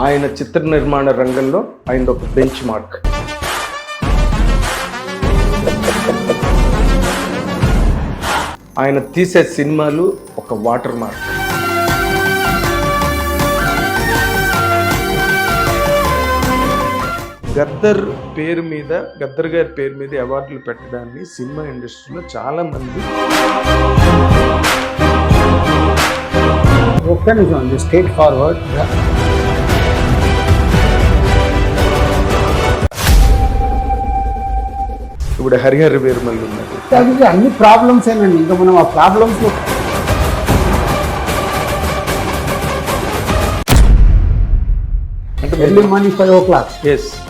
ఆయన చిత్ర నిర్మాణ రంగంలో ఆయన ఒక బెంచ్ మార్క్. ఆయన తీసే సినిమాలు ఒక వాటర్ మార్క్. గద్దర్ పేరు మీద, గద్దర్ గారి పేరు మీద అవార్డులు పెట్టడాన్ని సినిమా ఇండస్ట్రీలో చాలా మంది ఒక్క నిమిషం స్ట్రేట్ ఫార్వర్డ్. ఇప్పుడు హరిహర వీరమల్లి ఉన్నారు. అన్ని ప్రాబ్లమ్స్ ఏనండి. ఇంకా మనం ఆ ప్రాబ్లమ్స్ అంటే ఎర్లీ మార్నింగ్ 5 o'clock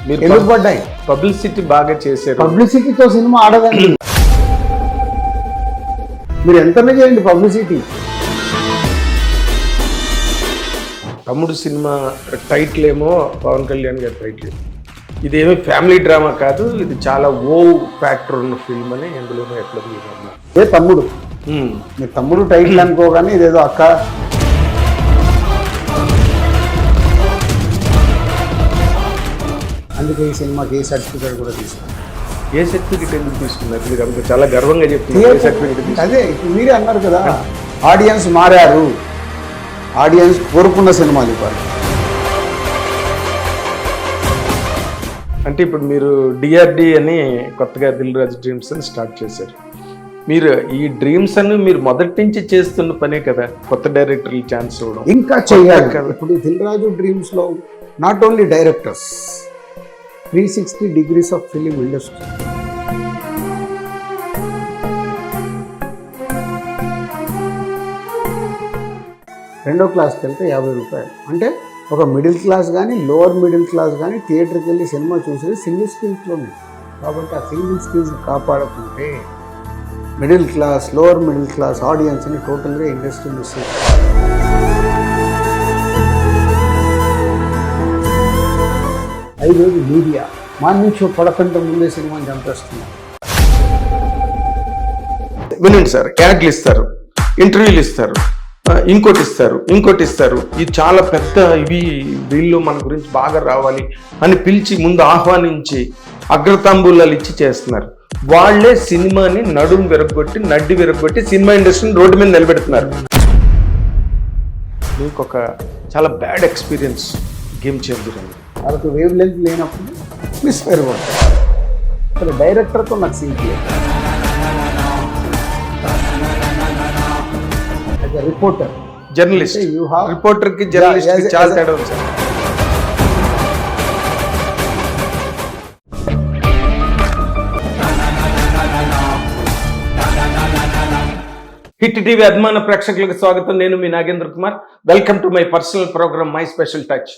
మీరు ఎందుకు పడ్డాయి? పబ్లిసిటీ బాగా చేశారు. పబ్లిసిటీతో సినిమా ఆడదండి. మీరు ఎంతనే చేయండి పబ్లిసిటీ. తమ్ముడు సినిమా టైటిల్ ఏమో పవన్ కళ్యాణ్ గారి టైటిల్. ఇదేమీ ఫ్యామిలీ డ్రామా కాదు, ఇది చాలా ఓ ఫ్యాక్టర్ ఉన్న ఫిల్మ్ అని ఎందులోనో ఎట్లా ఏ తమ్ముడు, మీ తమ్ముడు టైటిల్ అనుకోగానే ఇదేదో అక్క. అందుకే ఈ సినిమాకి ఏ సర్టిఫికేట్ కూడా తీసుకున్నారు. ఏ సర్టిఫికేట్ ఎందుకు తీసుకున్నారు? మీరు అంత చాలా గర్వంగా చెప్తున్నారు. సర్టిఫికేట్ అదే ఇప్పుడు మీరే అన్నారు కదా, ఆడియన్స్ మారారు, ఆడియన్స్ కోరుకున్న సినిమాలు ఇవ్వాలి. అంటే ఇప్పుడు మీరు డిఆర్డి అని కొత్తగా దిల్ రాజు డ్రీమ్స్ అని స్టార్ట్ చేశారు. మీరు ఈ డ్రీమ్స్ అని మీరు మొదటి నుంచి చేస్తున్న పనే కదా, కొత్త డైరెక్టర్లు ఛాన్స్ ఇవ్వడం ఇంకా చేయాలి కదా. ఇప్పుడు దిల్ రాజు డ్రీమ్స్ లో not only directors, 360 degrees of film industry. రెండో క్లాస్కి వెళ్తే 50 రూపాయలు. అంటే ఒక మిడిల్ క్లాస్ కానీ లోవర్ మిడిల్ క్లాస్ కానీ థియేటర్కి వెళ్ళి సినిమా చూసేది సింగిల్ స్క్రీన్స్లోనే. కాబట్టి ఆ సింగిల్ స్క్రీన్స్ కాపాడుకుంటే middle class, lower middle class ఆడియన్స్ని టోటల్గా ఇండస్ట్రీ మిస్ అవుతుంది. ఐదోది మీడియా మార్నింగ్ షో పడకంటే ముందే సినిమాని చంపేస్తున్నారు. వినండి సార్, యాడ్లు ఇస్తారు, ఇంటర్వ్యూలు ఇస్తారు, ఇంకోటి ఇస్తారు. ఇది చాలా పెద్ద, ఇవి వీళ్ళు మన గురించి బాగా రావాలి అని పిలిచి ముందు ఆహ్వానించి అగ్రతాంబూలాలు ఇచ్చి చేస్తున్నారు. వాళ్లే సినిమాని నడ్డి విరగొట్టి సినిమా ఇండస్ట్రీని రోడ్డు మీద నిలబెడుతున్నారు. మీకు ఒక చాలా బ్యాడ్ ఎక్స్పీరియన్స్ గేమ్ చేంజర్ అండి. వాళ్ళకి వేవ్ లెంత్ లేనప్పుడు మిస్ఫైర్ పడతారు. అసలు డైరెక్టర్తో నాకు సింక్ లేదు. రిపోర్టర్, జర్నలిస్ట్, రిపోర్టర్ కి జర్నలిస్ట్ కి చాలా తేడా ఉంది సార్. హిట్ టీవీ అభిమాన ప్రేక్షకులకు స్వాగతం. నేను మీ Nagendra Kumar. Welcome to my personal programme my special touch.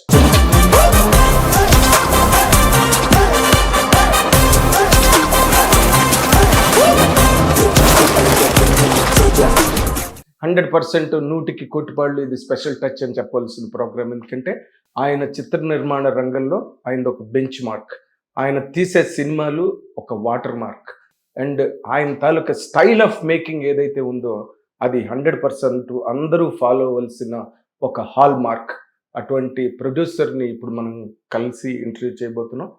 Hundred 100% కోటిపాళ్ళు ఇది స్పెషల్ టచ్ అని చెప్పవలసిన ప్రోగ్రామ్. ఎందుకంటే ఆయన చిత్ర నిర్మాణ రంగంలో ఆయన ఒక బెంచ్ మార్క్. ఆయన తీసే సినిమాలు ఒక వాటర్ మార్క్. అండ్ ఆయన తాలూకా స్టైల్ ఆఫ్ మేకింగ్ ఏదైతే ఉందో అది 100% అందరూ ఫాలో అవ్వాల్సిన ఒక హాల్ మార్క్. అటువంటి ప్రొడ్యూసర్ని ఇప్పుడు మనం కలిసి ఇంటర్వ్యూ చేయబోతున్నాం.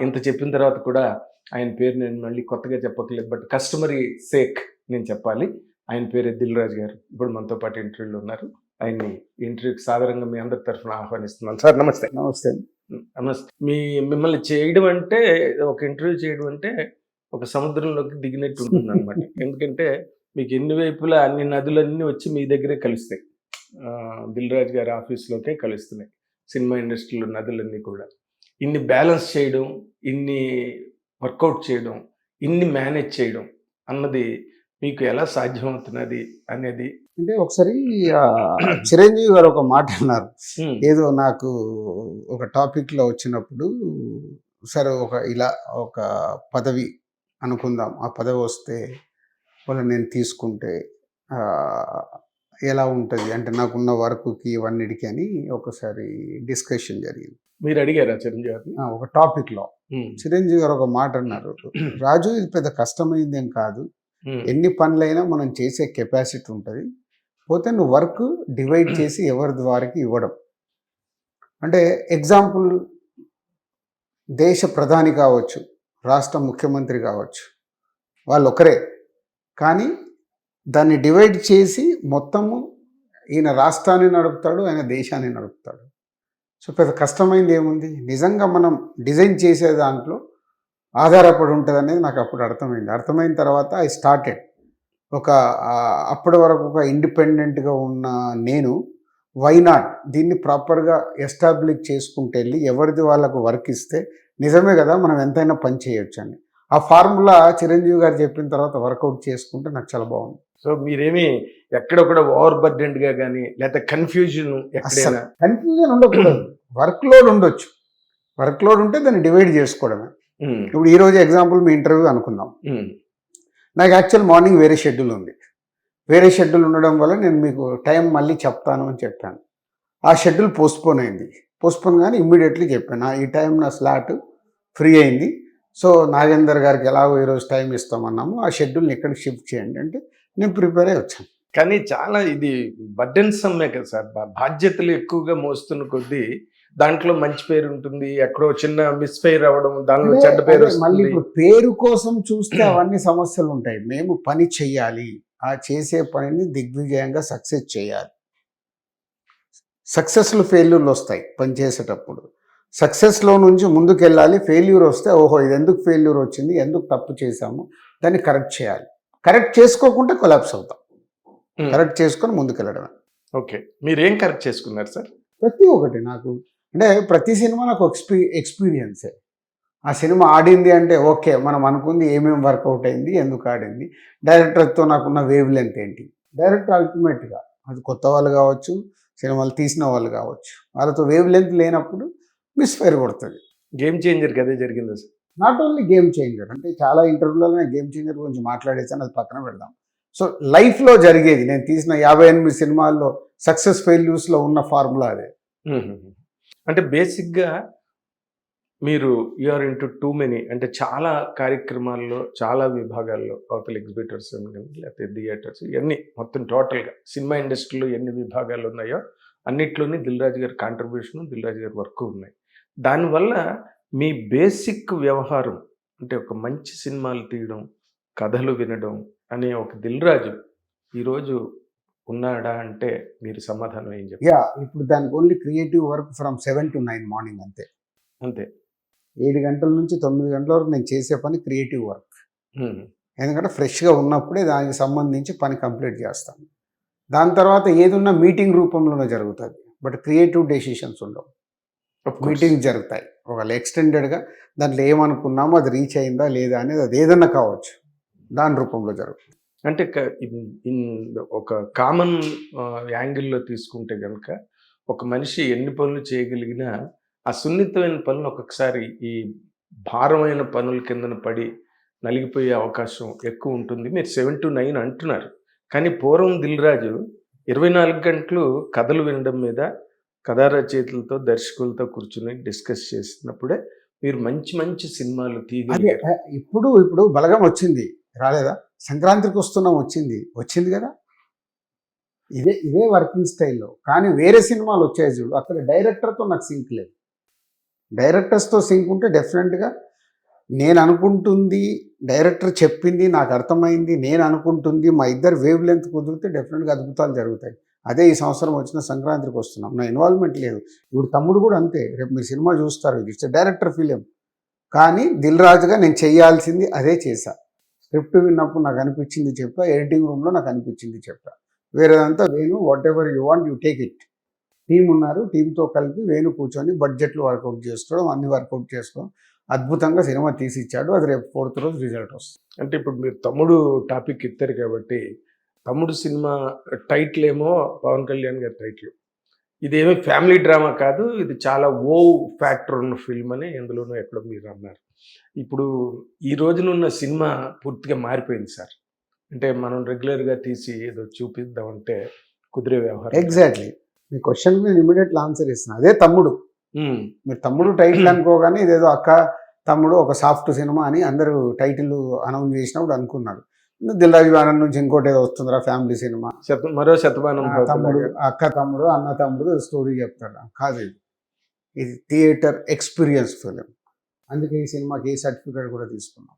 ఇంత చెప్పిన తర్వాత కూడా ఆయన పేరు నేను మళ్ళీ కొత్తగా చెప్పట్లేదు, బట్ కస్టమరీ సేక్ నేను చెప్పాలి. ఆయన పేరు దిల్ రాజు గారు. ఇప్పుడు మనతో పాటు ఇంటర్వ్యూలో ఉన్నారు. ఆయన్ని ఇంటర్వ్యూకి సాధారణంగా మీ అందరి తరఫున ఆహ్వానిస్తున్నాను. సార్ నమస్తే. నమస్తే. నమస్తే. మిమ్మల్ని చేయడం అంటే, ఒక ఇంటర్వ్యూ చేయడం అంటే ఒక సముద్రంలోకి దిగినట్టు ఉంటుంది అనమాట. ఎందుకంటే మీకు ఎన్ని వైపులా అన్ని నదులన్నీ వచ్చి మీ దగ్గరే కలుస్తాయి. దిల్ రాజు గారి ఆఫీస్లోకే కలుస్తున్నాయి సినిమా ఇండస్ట్రీలో నదులన్నీ కూడా. ఇన్ని బ్యాలెన్స్ చేయడం, ఇన్ని వర్కౌట్ చేయడం, ఇన్ని మేనేజ్ చేయడం అన్నది మీకు ఎలా సాధ్యమవుతున్నది అనేది. అంటే ఒకసారి చిరంజీవి గారు ఒక మాట అన్నారు. ఏదో నాకు ఒక టాపిక్లో వచ్చినప్పుడు, సరే ఇలా ఒక పదవి అనుకుందాం, ఆ పదవి వస్తే వాళ్ళు నేను తీసుకుంటే ఎలా ఉంటుంది అంటే నాకున్న వర్క్కి ఇవన్నిటికీ అని ఒకసారి డిస్కషన్ జరిగింది. మీరు అడిగారా చిరంజీవి గారిని? ఒక టాపిక్లో చిరంజీవి గారు ఒక మాట అన్నారు, రాజు ఇది పెద్ద కష్టమైందేం కాదు, ఎన్ని పనులైనా మనం చేసే కెపాసిటీ ఉంటుంది, పోతే నువ్వు వర్క్ డివైడ్ చేసి ఎవరి ద్వారాకి ఇవ్వడం అంటే ఎగ్జాంపుల్, దేశ ప్రధాని కావచ్చు, రాష్ట్ర ముఖ్యమంత్రి కావచ్చు, వాళ్ళు ఒకరే. కానీ దాన్ని డివైడ్ చేసి మొత్తము ఈయన రాష్ట్రాన్ని నడుపుతాడు, ఆయన దేశాన్ని నడుపుతాడు. సో పెద్ద కష్టమైంది ఏముంది, నిజంగా మనం డిజైన్ చేసే దాంట్లో ఆధారపడి ఉంటుంది అనేది నాకు అప్పుడు అర్థమైంది. అర్థమైన తర్వాత ఐ స్టార్టెడ్ అప్పటి వరకు ఒక ఇండిపెండెంట్గా ఉన్న నేను వైనాట్ దీన్ని ప్రాపర్గా ఎస్టాబ్లిష్ చేసుకుంటూ వెళ్ళి ఎవరిది వాళ్ళకు వర్క్ ఇస్తే నిజమే కదా మనం ఎంతైనా పని చేయొచ్చు అని ఆ ఫార్ములా చిరంజీవి గారు చెప్పిన తర్వాత వర్కౌట్ చేసుకుంటే నాకు చాలా బాగుంది. సో మీరేమి ఎక్కడొక్కడ ఓవర్ బర్డెండ్గా కానీ లేకపోతే కన్ఫ్యూజన్ అసలు కన్ఫ్యూజన్ ఉండకూడదు, వర్క్ లోడ్ ఉండొచ్చు. వర్క్ లోడ్ ఉంటే దాన్ని డివైడ్ చేసుకోవడమే. ఇప్పుడు ఈరోజు ఎగ్జాంపుల్ మీ ఇంటర్వ్యూ అనుకుందాం. నాకు యాక్చువల్ మార్నింగ్ వేరే షెడ్యూల్ ఉంది. వేరే షెడ్యూల్ ఉండడం వల్ల నేను మీకు టైం మళ్ళీ చెప్తాను అని చెప్పాను. ఆ షెడ్యూల్ పోస్ట్పోన్ అయింది. పోస్ట్పోన్ కానీ ఇమ్మీడియట్లీ చెప్పాను ఈ టైం నా స్లాట్ ఫ్రీ అయింది. సో నాగేందర్ గారికి ఎలాగో ఈరోజు టైం ఇస్తామన్నాము, ఆ షెడ్యూల్ని ఎక్కడికి షిఫ్ట్ చేయండి అంటే నేను ప్రిపేర్ అయ్యి వచ్చాను. కానీ చాలా ఇది బర్డెన్సమ్మే కదా సార్, బాధ్యతలు ఎక్కువగా మోస్తున్న కొద్దీ దాంట్లో మంచి పేరు ఉంటుంది, ఎక్కడో చిన్న మిస్ఫైర్ అవ్వడం, దానిలో చెడ్డ పేరు మళ్ళీ ఇప్పుడు పేరు కోసం చూస్తే అవన్నీ సమస్యలు ఉంటాయి. మేము పని చెయ్యాలి, ఆ చేసే పనిని దిగ్విజయంగా సక్సెస్ చేయాలి. సక్సెస్లు ఫెయిల్యూర్లు వస్తాయి పని చేసేటప్పుడు. సక్సెస్లో నుంచి ముందుకు వెళ్ళాలి. ఫెయిల్యూర్ వస్తే ఓహో ఇది ఎందుకు ఫెయిల్యూర్ వచ్చింది, ఎందుకు తప్పు చేశాము, దాన్ని కరెక్ట్ చేయాలి. కరెక్ట్ చేసుకోకుండా కొలాప్స్ అవుతాం. కరెక్ట్ చేసుకొని ముందుకు వెళ్ళడమే. ఓకే, మీరేం కరెక్ట్ చేసుకున్నారు సార్? ప్రతి ఒక్కటి నాకు అంటే ప్రతి సినిమా నాకు ఎక్స్పీరియన్సే. ఆ సినిమా ఆడింది అంటే ఓకే మనం అనుకుంది ఏమేమి వర్కౌట్ అయింది, ఎందుకు ఆడింది, డైరెక్టర్తో నాకున్న వేవ్ లెంత్ ఏంటి. డైరెక్టర్ అల్టిమేట్గా అది కొత్త వాళ్ళు కావచ్చు, సినిమాలు తీసిన వాళ్ళు కావచ్చు, వాళ్ళతో వేవ్ లెంత్ లేనప్పుడు మిస్ఫైర్ కొడుతుంది. గేమ్ చేంజర్ కదే జరిగింది sir. Not only game changer, అంటే చాలా ఇంటర్వ్యూలలో నేను గేమ్ చేంజర్ గురించి మాట్లాడేసాను, అది పక్కన పెడదాం. సో లైఫ్లో జరిగేది నేను తీసిన 58 సినిమాల్లో సక్సెస్ ఫెయిల్యూర్స్లో ఉన్న ఫార్ములా అదే. అంటే బేసిక్గా మీరు యూఆర్ ఇంటూ టూ మెనీ, అంటే చాలా కార్యక్రమాల్లో చాలా విభాగాల్లో అవతల ఎగ్జిబిటర్స్ లేకపోతే థియేటర్స్ ఇవన్నీ మొత్తం టోటల్గా సినిమా ఇండస్ట్రీలో ఎన్ని విభాగాలు ఉన్నాయో అన్నిట్లోని దిల్ రాజు గారి కాంట్రిబ్యూషను, దిల్ రాజు గారి వర్క్ ఉన్నాయి. దానివల్ల మీ బేసిక్ వ్యవహారం అంటే ఒక మంచి సినిమాలు తీయడం, కథలు వినడం అనే ఒక దిల్ రాజు ఈరోజు ఉన్నాడా అంటే మీరు సమాధానం ఏం చెప్పారు? ఇప్పుడు దానికి only creative work from 7 to 9 morning అంతే. 7 గంటల నుంచి 9 గంటల వరకు నేను చేసే పని క్రియేటివ్ వర్క్. ఎందుకంటే ఫ్రెష్గా ఉన్నప్పుడే దానికి సంబంధించి పని కంప్లీట్ చేస్తాను. దాని తర్వాత ఏదున్నా మీటింగ్ రూపంలోనే జరుగుతుంది, బట్ క్రియేటివ్ డెసిషన్స్ ఉండవు. మీటింగ్ జరుగుతాయి ఒకవేళ ఎక్స్టెండెడ్గా, దాంట్లో ఏమనుకున్నామో అది రీచ్ అయిందా లేదా అనేది అది ఏదన్నా కావచ్చు, దాని రూపంలో జరుగుతుంది. అంటే ఒక కామన్ యాంగిల్లో తీసుకుంటే కనుక ఒక మనిషి ఎన్ని పనులు చేయగలిగినా ఆ సున్నితమైన పనులు ఒక్కొక్కసారి ఈ భారమైన పనుల కిందన పడి నలిగిపోయే అవకాశం ఎక్కువ ఉంటుంది. మీరు 7 to 9 అంటున్నారు, కానీ పూర్వం దిల్ రాజు 24 గంటలు కథలు వినడం మీద కథా రచయితలతో దర్శకులతో కూర్చుని డిస్కస్ చేసినప్పుడే మీరు మంచి మంచి సినిమాలు తీయగలిగారు. ఇప్పుడు బలగం వచ్చింది రాలేదా, సంక్రాంతికి వస్తున్నాం వచ్చింది కదా, ఇదే వర్కింగ్ స్టైల్లో. కానీ వేరే సినిమాలు వచ్చాయి చూడు, అక్కడ డైరెక్టర్తో నాకు సింక్ లేదు. డైరెక్టర్స్తో సింక్ ఉంటే డెఫినెట్గా నేను అనుకుంటుంది, డైరెక్టర్ చెప్పింది నాకు అర్థమైంది, నేను అనుకుంటుంది మా ఇద్దరు వేవ్ లెంత్ కుదిరితే డెఫినెట్గా అద్భుతాలు జరుగుతాయి. అదే ఈ సంవత్సరం వచ్చిన సంక్రాంతికి వస్తున్నాం, నా ఇన్వాల్వ్మెంట్ లేదు. ఇప్పుడు తమ్ముడు కూడా అంతే, రేపు మీరు సినిమా చూస్తారు, ఇట్స్ డైరెక్టర్ ఫిలిం. కానీ దిల్ రాజుగా నేను చేయాల్సింది అదే చేశా. స్క్రిప్ట్ విన్నప్పుడు నాకు అనిపించింది చెప్పా, ఎడిటింగ్ రూమ్లో నాకు అనిపించింది చెప్పా. వేరేదంతా Venu whatever you want you take it. Team ఉన్నారు, టీంతో కలిపి వేణు కూర్చొని బడ్జెట్లు వర్కౌట్ చేసుకోవడం, అన్ని వర్కౌట్ చేసుకోవడం, అద్భుతంగా సినిమా తీసి ఇచ్చాడు. అది రేపు 4th రోజు రిజల్ట్ వస్తుంది. అంటే ఇప్పుడు మీరు తమ్ముడు టాపిక్ ఇస్తారు కాబట్టి, తమ్ముడు సినిమా టైటిల్ ఏమో పవన్ కళ్యాణ్ గారి టైటిల్, ఇదేమీ ఫ్యామిలీ డ్రామా కాదు, ఇది చాలా ఓ ఫ్యాక్టర్ ఉన్న ఫిల్మ్ అని ఎందులోనూ ఎక్కడో మీరు అన్నారు. ఇప్పుడు ఈ రోజునున్న సినిమా పూర్తిగా మారిపోయింది సార్. అంటే మనం రెగ్యులర్గా తీసి ఏదో చూపిద్దామంటే కుదిరే వ్యవహారం. ఎగ్జాక్ట్లీ, మీ క్వశ్చన్ నేను ఇమీడియట్లీ ఆన్సర్ ఇస్తున్నాను. అదే తమ్ముడు. మీరు తమ్ముడు టైటిల్ అనుకోగానే ఇదేదో అక్క తమ్ముడు ఒక సాఫ్ట్ సినిమా అని అందరూ టైటిల్ అనౌన్స్ చేసినప్పుడు అనుకున్నాడు. దిల్ రాజు ఆనంద్ నుంచి ఇంకోటి ఏదో వస్తుందిరా ఫ్యామిలీ సినిమా, మరో శతమానం తమ్ముడు, అక్క తమ్ముడు, అన్న తమ్ముడు స్టోరీ చెప్తాడు. కాదు, ఇది ఇది థియేటర్ ఎక్స్పీరియన్స్ ఫిలిం. అందుకే ఈ సినిమాకి ఏ సర్టిఫికేట్ కూడా తీసుకున్నాం.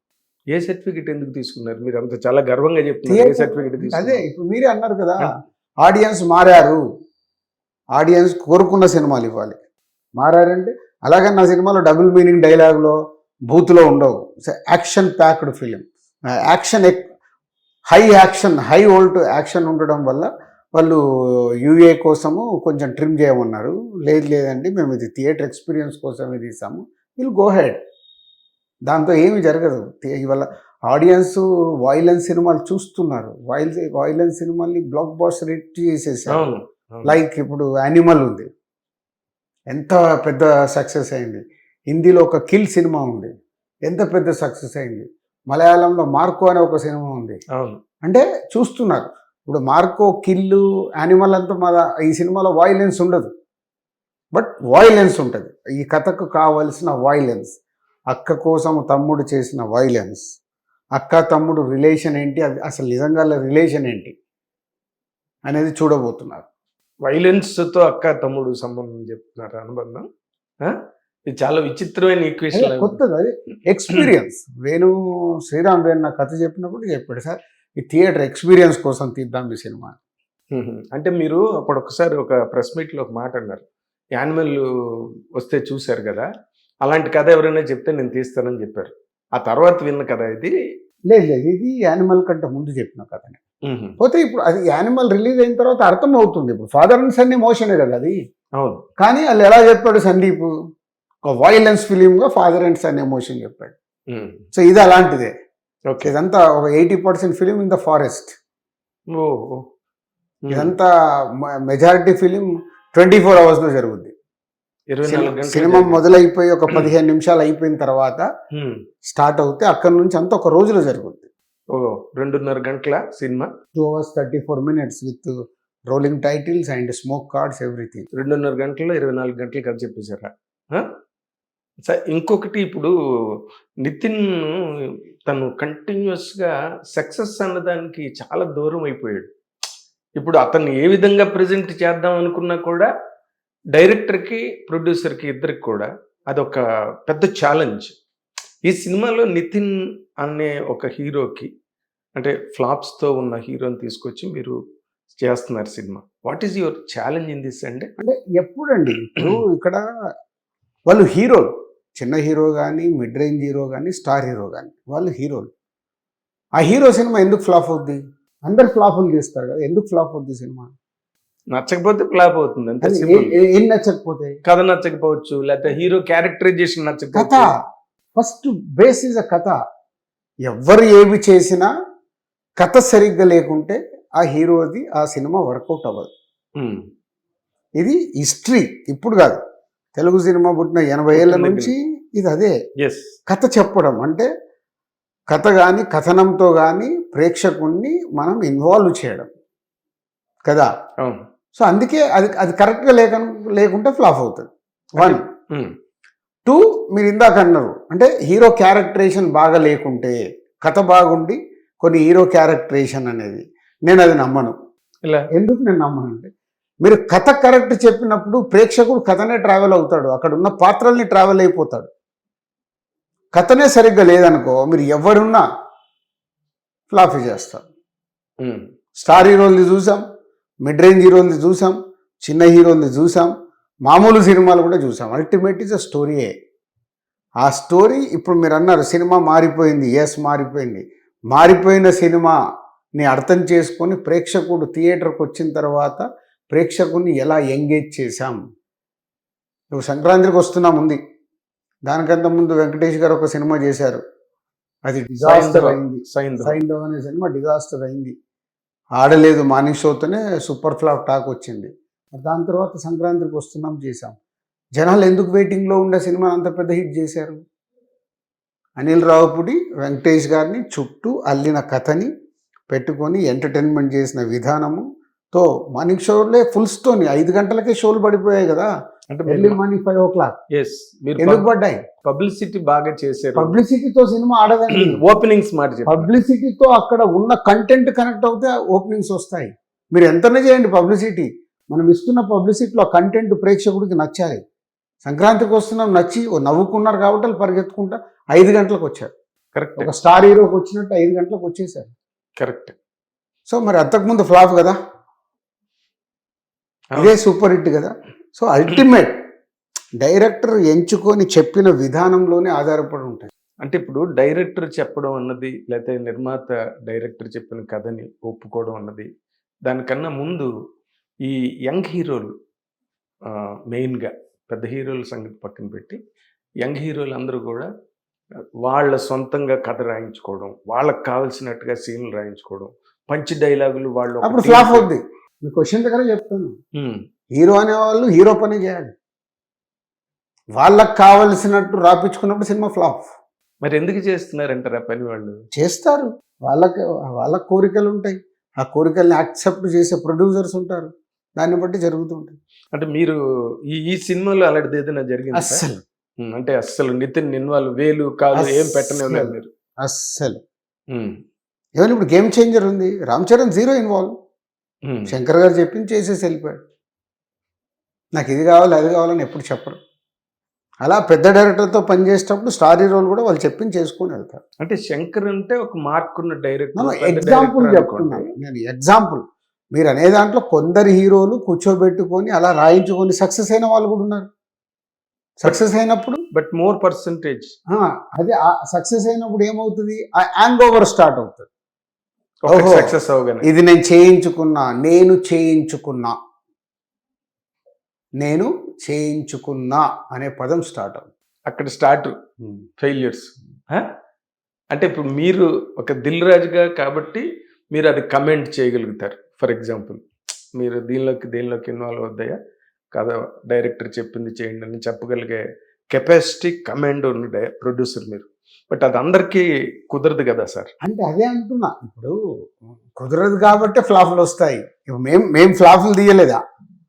ఏ సర్టిఫికెట్ ఎందుకు తీసుకున్నారు మీరు? అంత చాలా గర్వంగా చెప్తున్నారు. ఏ సర్టిఫికెట్ అదే తీసుకున్నారు? ఇప్పుడు మీరే అన్నారు కదా, ఆడియన్స్ మారారు, ఆడియన్స్ కోరుకున్న సినిమాలు ఇవ్వాలి. మారారంటే అలాగే నా సినిమాలో డబుల్ మీనింగ్ డైలాగ్లో బూత్లో ఉండవు. Action packed film, action high volt action ఉండడం వల్ల వాళ్ళు యూఏ కోసము కొంచెం ట్రిమ్ చేయమన్నారు. లేదండి మేము ఇది థియేటర్ ఎక్స్పీరియన్స్ కోసమే తీసాము, విల్ గో హెడ్. దాంతో ఏమి జరగదు. ఇవాళ ఆడియన్స్ వైలెన్స్ సినిమాలు చూస్తున్నారు. వైలెన్స్ సినిమాల్ని బ్లాక్ బాస్టర్ హిట్ చేసేసారు. అవును, అవును. లైక్ ఇప్పుడు యానిమల్ ఉంది, ఎంత పెద్ద సక్సెస్ అయింది. హిందీలో ఒక కిల్ సినిమా ఉంది, ఎంత పెద్ద సక్సెస్ అయింది. మలయాళంలో మార్కో అనే ఒక సినిమా ఉంది. అవును. అంటే చూస్తున్నారు. ఇప్పుడు మార్కో, కిల్లు, యానిమల్ అంతా ఈ సినిమాలో వైలెన్స్ ఉండదు, బట్ వైలెన్స్ ఉంటుంది. ఈ కథకు కావలసిన వైలెన్స్, అక్క కోసం తమ్ముడు చేసిన వైలెన్స్, అక్క తమ్ముడు రిలేషన్ ఏంటి, అది అసలు నిజంగా రిలేషన్ ఏంటి అనేది చూడబోతున్నారు. వైలెన్స్తో అక్క తమ్ముడు సంబంధం చెప్తున్నారు, అనుబంధం. ఇది చాలా విచిత్రమైన ఈక్వేషన్. కొత్తది, అది ఎక్స్పీరియన్స్. శ్రీరామ్ వేణు నా కథ చెప్పినప్పుడు చెప్పాడు, సార్ ఈ థియేటర్ ఎక్స్పీరియన్స్ కోసం తీద్దాం ఈ సినిమా. అంటే మీరు అప్పుడు ఒకసారి ఒక ప్రెస్ మీట్లో ఒక మాట అన్నారు, యానిమల్ వస్తే చూశారు కదా, అలాంటి కథ ఎవరైనా చెప్తే నేను తీస్తానని చెప్పారు. ఆ తర్వాత విన్న కథ ఇది? లేదు, ఇది యానిమల్ కంటే ముందు చెప్పిన కథనే. పోతే ఇప్పుడు అది యానిమల్ రిలీజ్ అయిన తర్వాత అర్థం అవుతుంది. ఇప్పుడు ఫాదర్ అండ్ సన్ ఎమోషనే కదా అది. అవును. కానీ వాళ్ళు ఎలా చెప్పాడు సందీప్, ఒక వైలెన్స్ ఫిలింగా ఫాదర్ అండ్ సన్ ఎమోషన్ చెప్పాడు. సో ఇది అలాంటిదే. ఓకే. ఇదంతా ఒక 80% ఫిలిం ఇన్ ద ఫారెస్ట్. ఇదంతా మెజారిటీ ఫిలిం 24 అవర్స్లో జరుగుద్ది. సినిమా మొదలైపోయి ఒక 15 నిమిషాలు అయిపోయిన తర్వాత స్టార్ట్ అవుతే అక్కడ నుంచి అంతా ఒక రోజులో జరుగుద్ది. 2.5 గంటల cinema, 2 hours 34 minutes with rolling titles and smoke cards everything. 2.5 గంటల్లో 24 గంటలు కథ చెప్పేశారా? ఇంకొకటి, ఇప్పుడు నితిన్ తను కంటిన్యూస్గా సక్సెస్ అన్నదానికి చాలా దూరం అయిపోయాడు. ఇప్పుడు అతన్ని ఏ విధంగా ప్రజెంట్ చేద్దాం అనుకున్నా కూడా డైరెక్టర్కి, ప్రొడ్యూసర్కి, ఇద్దరికి కూడా అదొక పెద్ద ఛాలెంజ్. ఈ సినిమాలో నితిన్ అనే ఒక హీరోకి, అంటే ఫ్లాప్స్తో ఉన్న హీరోని తీసుకొచ్చి మీరు చేస్తున్నారు cinema. What is your challenge in this? అంటే ఎప్పుడండి, ఇప్పుడు ఇక్కడ వాళ్ళు హీరోలు, చిన్న హీరో కానీ, మిడ్ రేంజ్ హీరో కానీ, స్టార్ హీరో కానీ, వాళ్ళు హీరోలు. ఆ హీరో సినిమా ఎందుకు ఫ్లాప్ అవుద్ది? అందరు ఫ్లాపులు తీస్తారు కదా, ఎందుకు ఫ్లాప్ అవుద్ది సినిమా? నచ్చకపోతే ఫ్లాప్ అవుతుంది అంతే. ఏం నచ్చకపోతే? కథ నచ్చకపోవచ్చు, లేకపోతే హీరో క్యారెక్టరైజేషన్ కథ. నచ్చకపోవచ్చు. ఫస్ట్ బేస్ ఇస్ అ కథ. ఎవరు ఏమి చేసినా కథ సరిగ్గా లేకుంటే ఆ హీరోది ఆ సినిమా వర్కౌట్ అవ్వదు. ఇది హిస్టరీ, ఇప్పుడు కాదు, తెలుగు సినిమా పుట్టిన 80 ఏళ్ళ నుంచి ఇది అదే. కథ చెప్పడం అంటే కథ కానీ, కథనంతో కానీ ప్రేక్షకుణ్ణి మనం ఇన్వాల్వ్ చేయడం కదా. సో అందుకే అది కరెక్ట్గా లేకుంటే ఫ్లాప్ అవుతుంది. 1. 2, మీరు ఇందాక అన్నారు, అంటే హీరో క్యారెక్టరేషన్ బాగా లేకుంటే, కథ బాగుండి కొన్ని హీరో క్యారెక్టరేషన్ అనేది, నేను అది నమ్మను. ఎందుకు నేను నమ్మను అంటే, మీరు కథ కరెక్ట్ చెప్పినప్పుడు ప్రేక్షకుడు కథనే ట్రావెల్ అవుతాడు, అక్కడ ఉన్న పాత్రల్ని ట్రావెల్ అయిపోతాడు. కథనే సరిగ్గా లేదనుకో, మీరు ఎవరున్నా ఫ్లాప్ చేస్తారు. స్టార్ హీరోల్ని చూసాం, మిడ్ రేంజ్ హీరోల్ని చూసాం, చిన్న హీరోల్ని చూసాం, మామూలు సినిమాలు కూడా చూసాం. అల్టిమేట్ ఇస్ అ స్టోరీయే. ఆ స్టోరీ, ఇప్పుడు మీరు అన్నారు సినిమా మారిపోయింది. ఎస్, మారిపోయింది. మారిపోయిన సినిమాని అర్థం చేసుకొని ప్రేక్షకుడు థియేటర్కి వచ్చిన తర్వాత ప్రేక్షకుడిని ఎలా ఎంగేజ్ చేశాం. నువ్వు సంక్రాంతికి వస్తున్నాం ఉంది, దానికంటే ముందు వెంకటేష్ గారు ఒక సినిమా చేశారు, అది డిజాస్టర్ అయింది. సైంధవ్ అనే సినిమా డిజాస్టర్ అయింది, ఆడలేదు. మార్నింగ్ షోతోనే సూపర్ ఫ్లాప్ టాక్ వచ్చింది. దాని తర్వాత సంక్రాంతికి వస్తున్నాం చేశాం. జనాలు ఎందుకు వెయిటింగ్లో ఉండే సినిమాని అంత పెద్ద హిట్ చేశారు? అనిల్ రావుపూడి వెంకటేష్ గారిని చుట్టూ అల్లిన కథని పెట్టుకొని ఎంటర్టైన్మెంట్ చేసిన విధానముతో మార్నింగ్ షోలే ఫుల్స్తోని 5 గంటలకే షోలు పడిపోయాయి కదా. అంటే ఎర్లీ మార్నింగ్ 5 o'clock ఎందుకు పడ్డాయి? పబ్లిసిటీ బాగా చేశారు. పబ్లిసిటీతో సినిమా ఆడదండి. ఓపెనింగ్స్ మాట, పబ్లిసిటీతో అక్కడ ఉన్న కంటెంట్ కనెక్ట్ అవుతే ఓపెనింగ్స్ వస్తాయి. మీరు ఎంతనే చేయండి పబ్లిసిటీ, మనం ఇస్తున్న పబ్లిసిటీలో కంటెంట్ ప్రేక్షకుడికి నచ్చాలి. సంక్రాంతికి వస్తున్నాం నచ్చి నవ్వుకున్నారు కాబట్టి వాళ్ళు పరిగెత్తుకుంటా 5 గంటలకు వచ్చారు. కరెక్ట్ ఒక స్టార్ హీరోకి వచ్చినట్టు 5 గంటలకు వచ్చేసారు. కరెక్ట్. సో మరి అంతకుముందు ఫ్లాప్ కదా, ఇదే సూపర్ హిట్ కదా. సో అల్టిమేట్ డైరెక్టర్ ఎంచుకొని చెప్పిన విధానంలోనే ఆధారపడి ఉంటాయి. అంటే ఇప్పుడు డైరెక్టర్ చెప్పడం అన్నది, లేకపోతే నిర్మాత డైరెక్టర్ చెప్పిన కథని ఒప్పుకోవడం అన్నది, దానికన్నా ముందు ఈ యంగ్ హీరోలు మెయిన్గా, పెద్ద హీరోల సంగతి పక్కన పెట్టి యంగ్ హీరోలు అందరూ కూడా వాళ్ళ సొంతంగా కథ రాయించుకోవడం, వాళ్ళకి కావాల్సినట్టుగా సీన్లు రాయించుకోవడం, పంచి డైలాగులు వాళ్ళు అప్పుడు ఫ్లాప్ అవుద్ది. మీ క్వశ్చన్ దగ్గర చెప్తాను, హీరో అనేవాళ్ళు హీరో పని చేయాలి, వాళ్ళకి కావలసినట్టు రాపించుకున్నప్పుడు సినిమా ఫ్లాప్. మరి ఎందుకు చేస్తున్నారంటారా పని? వాళ్ళు చేస్తారు, వాళ్ళ కోరికలు ఉంటాయి, ఆ కోరికల్ని యాక్సెప్ట్ చేసే ప్రొడ్యూసర్స్ ఉంటారు, దాన్ని బట్టి జరుగుతుంటాయి. అంటే మీరు ఈ సినిమాలో అలాంటిది ఏదైనా జరిగింది? అస్సలు అంటే అస్సలు నితిన్ ఇన్వాల్వ్, వేలు కాలు ఏం పెట్టనివ్వలేదు మీరు? అస్సలు. ఏమైనా ఇప్పుడు గేమ్ చేంజర్ ఉంది, రామ్ చరణ్ 0 ఇన్వాల్వ్. శంకర్ గారు చెప్పింది చేసేసి వెళ్ళిపోయాడు. నాకు ఇది కావాలి అది కావాలని ఎప్పుడు చెప్పరు. అలా పెద్ద డైరెక్టర్తో పనిచేసేటప్పుడు స్టార్ హీరోలు కూడా వాళ్ళు చెప్పింది చేసుకొని వెళ్తారు. అంటే శంకర్ అంటే ఒక మార్క్ ఉన్న డైరెక్టర్. ఎగ్జాంపుల్ చెప్తున్నాను నేను, ఎగ్జాంపుల్. మీరు అనే దాంట్లో కొందరు హీరోలు కూర్చోబెట్టుకొని అలా రాయించుకొని సక్సెస్ అయిన వాళ్ళు కూడా ఉన్నారు. సక్సెస్ అయినప్పుడు బట్ మోర్ పర్సంటేజ్ అదే సక్సెస్ అయినప్పుడు ఏమవుతుంది, ఆ హ్యాంగ్ ఓవర్ స్టార్ట్ అవుతుంది. సక్సెస్ అవగానే ఇది నేను చేయించుకున్నా అనే పదం స్టార్ట్ అవుతుంది. అక్కడ స్టార్ట్ ఫెయిల్యూర్స్. అంటే ఇప్పుడు మీరు ఒక దిల్ రాజుగా కాబట్టి మీరు అది కమెంట్ చేయగలుగుతారు. ఫర్ ఎగ్జాంపుల్, మీరు దీనిలోకి ఇన్వాల్వ్ అవుతాయా కదా, డైరెక్టర్ చెప్పింది చేయండి అని చెప్పగలిగే కెపాసిటీ, కమాండ్ ఉన్న ప్రొడ్యూసర్ మీరు. బట్ అది అందరికీ కుదరదు కదా సార్. అంటే అదే అంటున్నా, ఇప్పుడు కుదరదు కాబట్టి ఫ్లాపులు వస్తాయి. ఇప్పుడు మేము ఫ్లాపులు తీయలేదా,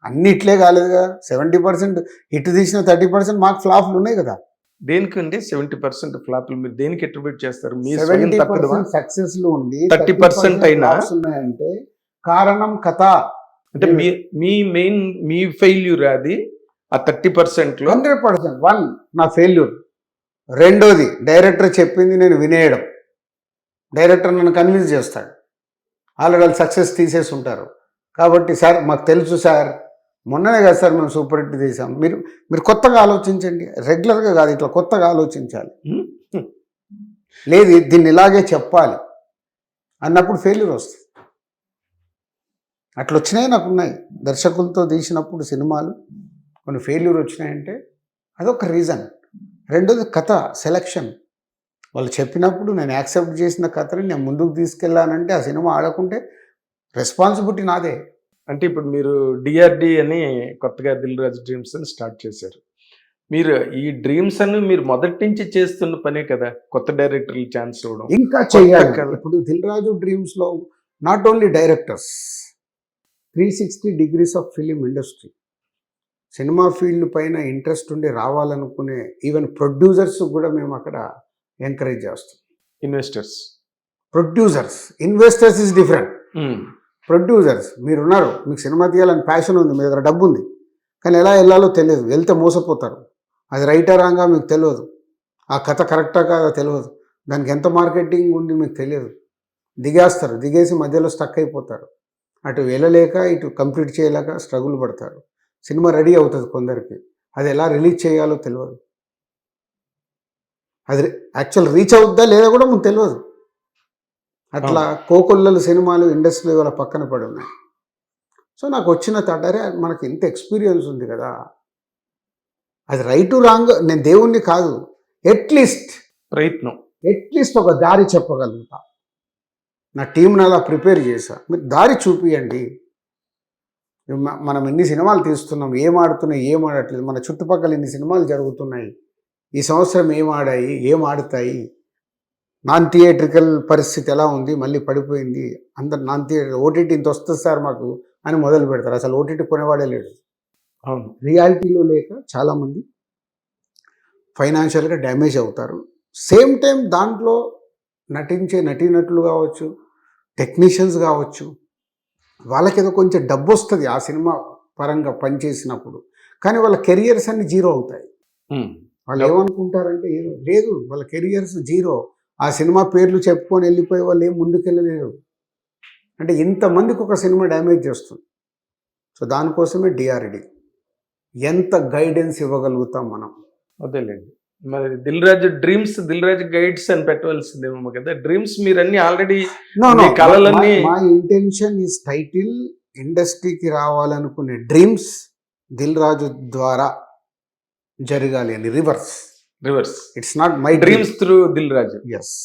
అన్నిట్లే కాలేదుగా. 70% హిట్ తీసిన 30% మాకు ఫ్లాపులు ఉన్నాయి కదా. దేనికండి 70% ఫ్లాపులు మీరు దేనికి అట్రిబ్యూట్ చేస్తారు? మీ 70% సక్సెస్లు ఉండి 30% అయినా ఉన్నాయంటే కారణం కథ. అంటే మీ ఫెయిల్యూర్ అది ఆ 30%లో. 100%. 1 నా ఫెయిల్యూర్. రెండోది డైరెక్టర్ చెప్పింది నేను వినేయడం. డైరెక్టర్ నన్ను కన్విన్స్ చేస్తాడు, ఆల్రెడీ వాళ్ళు సక్సెస్ తీసేసి ఉంటారు కాబట్టి, సార్ మాకు తెలుసు సార్, మొన్ననే కదా సార్ మేము సూపర్ హిట్ తీసాం, మీరు కొత్తగా ఆలోచించండి, రెగ్యులర్గా కాదు ఇట్లా కొత్తగా ఆలోచించాలి, లేదు దీన్ని ఇలాగే చెప్పాలి అన్నప్పుడు ఫెయిల్యూర్ వస్తుంది. అట్లా వచ్చినాయి, నాకు ఉన్నాయి. దర్శకులతో తీసినప్పుడు సినిమాలు కొన్ని ఫెయిల్యూర్ వచ్చినాయంటే అదొక రీజన్. రెండోది కథ సెలెక్షన్. వాళ్ళు చెప్పినప్పుడు నేను యాక్సెప్ట్ చేసిన కథని నేను ముందుకు తీసుకెళ్ళానంటే ఆ సినిమా ఆడకుంటే రెస్పాన్సిబిలిటీ నాదే. అంటే ఇప్పుడు మీరు డిఆర్డి అని కొత్తగా దిల్ రాజు డ్రీమ్స్ అని స్టార్ట్ చేశారు. మీరు ఈ డ్రీమ్స్ అని మీరు మొదటి నుంచి చేస్తున్న పనే కదా, కొత్త డైరెక్టర్లు ఛాన్స్ ఇవ్వడం ఇంకా చేయాలి. ఇప్పుడు దిల్ రాజు డ్రీమ్స్లో not only directors, 360 degrees of film industry, సినిమా ఫీల్డ్ పైన ఇంట్రెస్ట్ ఉండి రావాలనుకునే ఈవెన్ ప్రొడ్యూసర్స్ కూడా మేము అక్కడ ఎంకరేజ్ చేస్తాం. Investors is different. ప్రొడ్యూసర్స్ మీరున్నారు, మీకు సినిమా తీయాలని ప్యాషన్ ఉంది, మీ దగ్గర డబ్బు ఉంది, కానీ ఎలా వెళ్ళాలో తెలియదు, వెళ్తే మోసపోతారు, అది రైటా రాంగా మీకు తెలియదు, ఆ కథ కరెక్టా కాదా తెలియదు, దానికి ఎంత మార్కెటింగ్ ఉంది మీకు తెలియదు, దిగేస్తారు, దిగేసి మధ్యలో స్టక్ అయిపోతారు, అటు వెళ్ళలేక ఇటు కంప్లీట్ చేయలేక స్ట్రగుల్ పడతారు. సినిమా రెడీ అవుతుంది కొందరికి, అది ఎలా రిలీజ్ చేయాలో తెలియదు, అది యాక్చువల్ రీచ్ అవుద్దా లేదా కూడా మీకు తెలియదు. అట్లా కోకొల్లలు సినిమాలు ఇండస్ట్రీ వాళ్ళ పక్కన పడి ఉన్నాయి. సో నాకు వచ్చిన తటరే మనకి ఇంత ఎక్స్పీరియన్స్ ఉంది కదా, అది రైట్ రాంగ్ నేను దేవుణ్ణి కాదు, అట్లీస్ట్ ఒక దారి చెప్పగలుగుతా. నా టీంని అలా ప్రిపేర్ చేశా, మీరు దారి చూపియండి. మనం ఎన్ని సినిమాలు తీస్తున్నాం, ఏం ఆడుతున్నాయి ఏం ఆడట్లేదు, మన చుట్టుపక్కల ఇన్ని సినిమాలు జరుగుతున్నాయి, ఈ సంవత్సరం ఏం ఆడాయి ఏం ఆడుతాయి, నాన్ థియేట్రికల్ పరిస్థితి ఎలా ఉంది, మళ్ళీ పడిపోయింది, అందరు నాన్ థియేటర్ ఓటీటీ ఇంత వస్తుంది సార్ మాకు అని మొదలు పెడతారు. అసలు ఓటీటీ కొనేవాడే లేడు. రియాలిటీలో లేక చాలామంది ఫైనాన్షియల్గా డ్యామేజ్ అవుతారు. సేమ్ టైం దాంట్లో నటించే నటీనటులు కావచ్చు, టెక్నీషియన్స్ కావచ్చు, వాళ్ళకేదో కొంచెం డబ్బు వస్తుంది ఆ సినిమా పరంగా పనిచేసినప్పుడు, కానీ వాళ్ళ కెరియర్స్ అన్ని జీరో అవుతాయి. ఉమ్. వాళ్ళు ఏమనుకుంటారంటే లేదు వాళ్ళ కెరియర్స్ జీరో. ఆ సినిమా పేర్లు చెప్పుకొని వెళ్ళిపోయి వాళ్ళు ఏం ముందుకెళ్ళలేరు. అంటే ఇంతమందికి ఒక సినిమా డ్యామేజ్ చేస్తుంది. సో దానికోసమే డిఆర్డి. ఎంత గైడెన్స్ ఇవ్వగలుగుతాం మనం? అదేలేండి. మరి దిల్ రాజు గైడ్స్ అని పెట్టవలసిందేమో కదా. డ్రీమ్స్ మీరు అన్ని ఆల్రెడీ మీ కళలన్నీ మా ఇంటెన్షన్ ఈస్ టైటిల్ ఇండస్ట్రీకి రావాలనుకునే డ్రీమ్స్ దిల్ రాజు ద్వారా జరగాలి అని reverse. It's not my dreams through Dil Raju. Yes,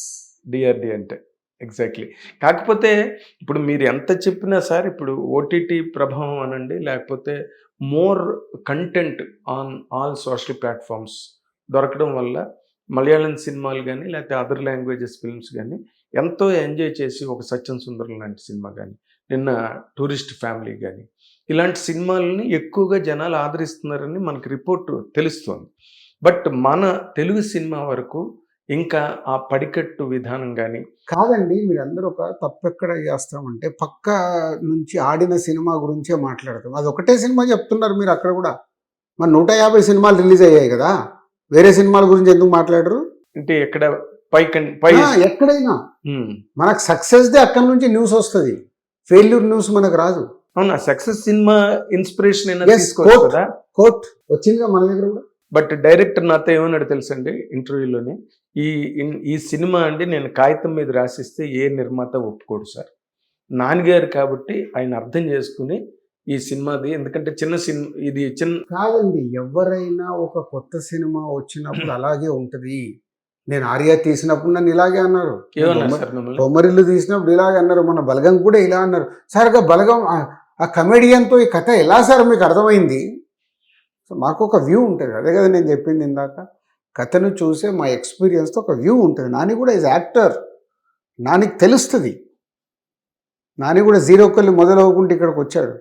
DRD అంటే ఎగ్జాక్ట్లీ. కాకపోతే ఇప్పుడు మీరు ఎంత చెప్పినా సార్, ఇప్పుడు ఓటీటీ ప్రభావం అనండి, లేకపోతే more content on all social platforms దొరకడం వల్ల మలయాళం సినిమాలు కానీ లేకపోతే అదర్ లాంగ్వేజెస్ ఫిల్మ్స్ కానీ ఎంతో ఎంజాయ్ చేసి, ఒక సత్యం సుందరం లాంటి సినిమా కానీ, నిన్న టూరిస్ట్ ఫ్యామిలీ కానీ, ఇలాంటి సినిమాలని ఎక్కువగా జనాలు ఆదరిస్తున్నారని మనకి రిపోర్ట్ తెలుస్తోంది. బట్ మన తెలుగు సినిమా వరకు ఇంకా ఆ పడికట్టు విధానం కానీ కాదండి. మీరు అందరూ ఒక తప్పెక్కడ చేస్తామంటే పక్క నుంచి ఆడిన సినిమా గురించే మాట్లాడతాం. అది ఒకటే సినిమా చెప్తున్నారు మీరు అక్కడ కూడా. మరి 150 సినిమాలు రిలీజ్ అయ్యాయి కదా, వేరే సినిమాల గురించి ఎందుకు మాట్లాడరు? అంటే ఎక్కడ పై ఎక్కడైనా మనకు సక్సెస్ దే అక్కడి నుంచి న్యూస్ వస్తుంది, ఫెయిల్యూర్ న్యూస్ మనకు రాదు. అవునా? సక్సెస్ సినిమా ఇన్స్పిరేషన్ తీసుకోవచ్చు కదా. కోట్ వచ్చిందిగా మన దగ్గర కూడా. బట్ డైరెక్టర్ నాతో ఏమన్నాడు తెలుసండి ఇంటర్వ్యూలోనే, ఈ సినిమా అండి నేను కాగితం మీద రాసిస్తే ఏ నిర్మాత ఒప్పుకోడు సార్. నాన్నగారు కాబట్టి ఆయన అర్థం చేసుకుని ఈ సినిమాది, ఎందుకంటే ఇది చిన్న కాదండి. ఎవరైనా ఒక కొత్త సినిమా వచ్చినప్పుడు అలాగే ఉంటది. నేను ఆర్య తీసినప్పుడు నన్ను ఇలాగే అన్నారు, బొమ్మరిల్లు తీసినప్పుడు ఇలాగే అన్నారు, మన బలగం కూడా ఇలా అన్నారు. సార్ బలగం ఆ కమెడియన్తో ఈ కథ ఎలా సార్ మీకు అర్థమైంది? సో మాకు ఒక వ్యూ ఉంటుంది. అదే కదా నేను చెప్పింది ఇందాక, కథను చూసే మా ఎక్స్పీరియన్స్తో ఒక వ్యూ ఉంటుంది. నాని కూడా ఈజ్ యాక్టర్, నానికి తెలుస్తుంది. నాని కూడా జీరోకెళ్ళి మొదలవుకుంటే ఇక్కడికి వచ్చాడు.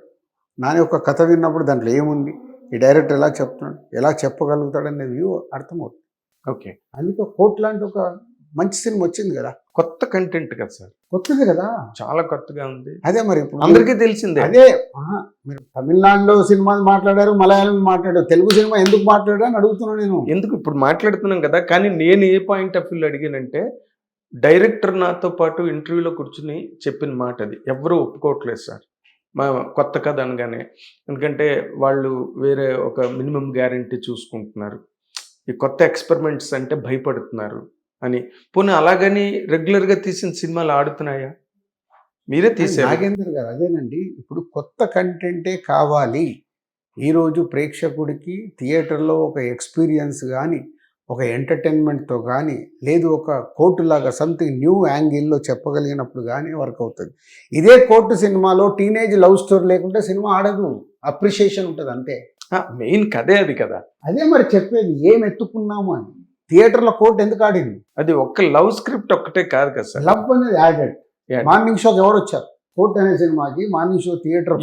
నాని ఒక కథ విన్నప్పుడు దాంట్లో ఏముంది, ఈ డైరెక్టర్ ఎలా చెప్తున్నాడు, ఎలా చెప్పగలుగుతాడనే వ్యూ అర్థమవుతుంది. ఓకే, అందుకే కోట్ లాంటి ఒక మంచి సినిమా వచ్చింది కదా. కొత్త కంటెంట్ కదా సార్, కొత్తది కదా, చాలా కొత్తగా ఉంది. అదే మరి ఇప్పుడు అందరికీ తెలిసిందే. అదే మీరు తమిళనాడులో సినిమా మాట్లాడారు, మలయాళం మాట్లాడారు, తెలుగు సినిమా ఎందుకు మాట్లాడారు అని అడుగుతున్నాను నేను. ఎందుకు ఇప్పుడు మాట్లాడుతున్నాం కదా, కానీ నేను ఏ పాయింట్ ఆఫ్ వ్యూలో అడిగానంటే, డైరెక్టర్ నాతో పాటు ఇంటర్వ్యూలో కూర్చుని చెప్పిన మాట అది ఎవరు ఒప్పుకోవట్లేదు సార్ మా కొత్త కథ అనగానే. ఎందుకంటే వాళ్ళు వేరే ఒక మినిమం గ్యారంటీ చూసుకుంటున్నారు, ఈ కొత్త ఎక్స్పెరిమెంట్స్ అంటే భయపడుతున్నారు అని. పోనీ అలాగని రెగ్యులర్గా తీసిన సినిమాలు ఆడుతున్నాయా? మీరే తీసారు నాగేంద్ర గారు. అదేనండి, ఇప్పుడు కొత్త కంటెంటే కావాలి. ఈరోజు ప్రేక్షకుడికి థియేటర్లో ఒక ఎక్స్పీరియన్స్ కానీ, ఒక ఎంటర్టైన్మెంట్తో కానీ, లేదు ఒక కోర్టులాగా సంథింగ్ న్యూ యాంగిల్లో చెప్పగలిగినప్పుడు కానీ వర్క్ అవుతుంది. ఇదే కోర్టు సినిమాలో టీనేజ్ లవ్ స్టోరీ లేకుంటే సినిమా ఆడదు, అప్రిషియేషన్ ఉంటుంది అంతే. మెయిన్ కథే అది కదా. అదే మరి చెప్పేది, ఏం ఎత్తుకున్నాము అని. థియేటర్లో కోర్టు ఎందుకు ఆడింది? అది ఒక్క లవ్ స్క్రిప్ట్ ఒక్కటే కాదు కదా సార్, లవ్ అనేది యాడెడ్. మార్నింగ్ షోకి ఎవరు వచ్చారు? కోర్టు అనే సినిమాకి మార్నింగ్ షో థియేటర్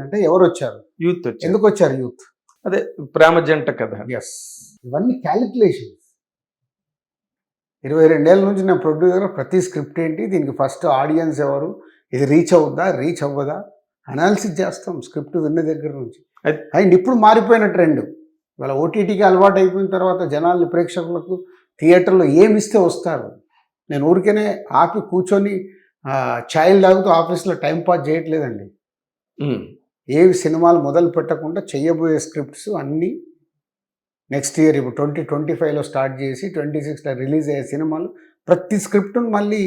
అంటే ఎవరు వచ్చారు? యూత్. ఎందుకు వచ్చారు యూత్? అదే ప్రేమ జంట కదా. ఎస్, ఇవన్నీ క్యాలిక్యులేషన్స్. 22 ఏళ్ళ నుంచి నేను ప్రొడ్యూసర్. ప్రతి స్క్రిప్ట్ ఏంటి, దీనికి ఫస్ట్ ఆడియన్స్ ఎవరు, ఇది రీచ్ అవుద్దా రీచ్ అవ్వదా అనాలిసిస్ చేస్తాం స్క్రిప్ట్ విన్న దగ్గర నుంచి. అండ్ ఇప్పుడు మారిపోయిన ట్రెండ్, ఇవాళ ఓటీటీకి అలవాటు అయిపోయిన తర్వాత జనాలు ప్రేక్షకులకు థియేటర్లో ఏమి ఇస్తే వస్తారు. నేను ఊరికేనే ఆపి కూర్చొని ఛాయలు తాగుతూ ఆఫీస్లో టైం పాస్ చేయట్లేదండి. ఏవి సినిమాలు మొదలు పెట్టకుండా చెయ్యబోయే స్క్రిప్ట్స్ అన్నీ నెక్స్ట్ ఇయర్, ఇప్పుడు 2025లో స్టార్ట్ చేసి 26లో రిలీజ్ అయ్యే సినిమాలు ప్రతి స్క్రిప్ట్ను మళ్ళీ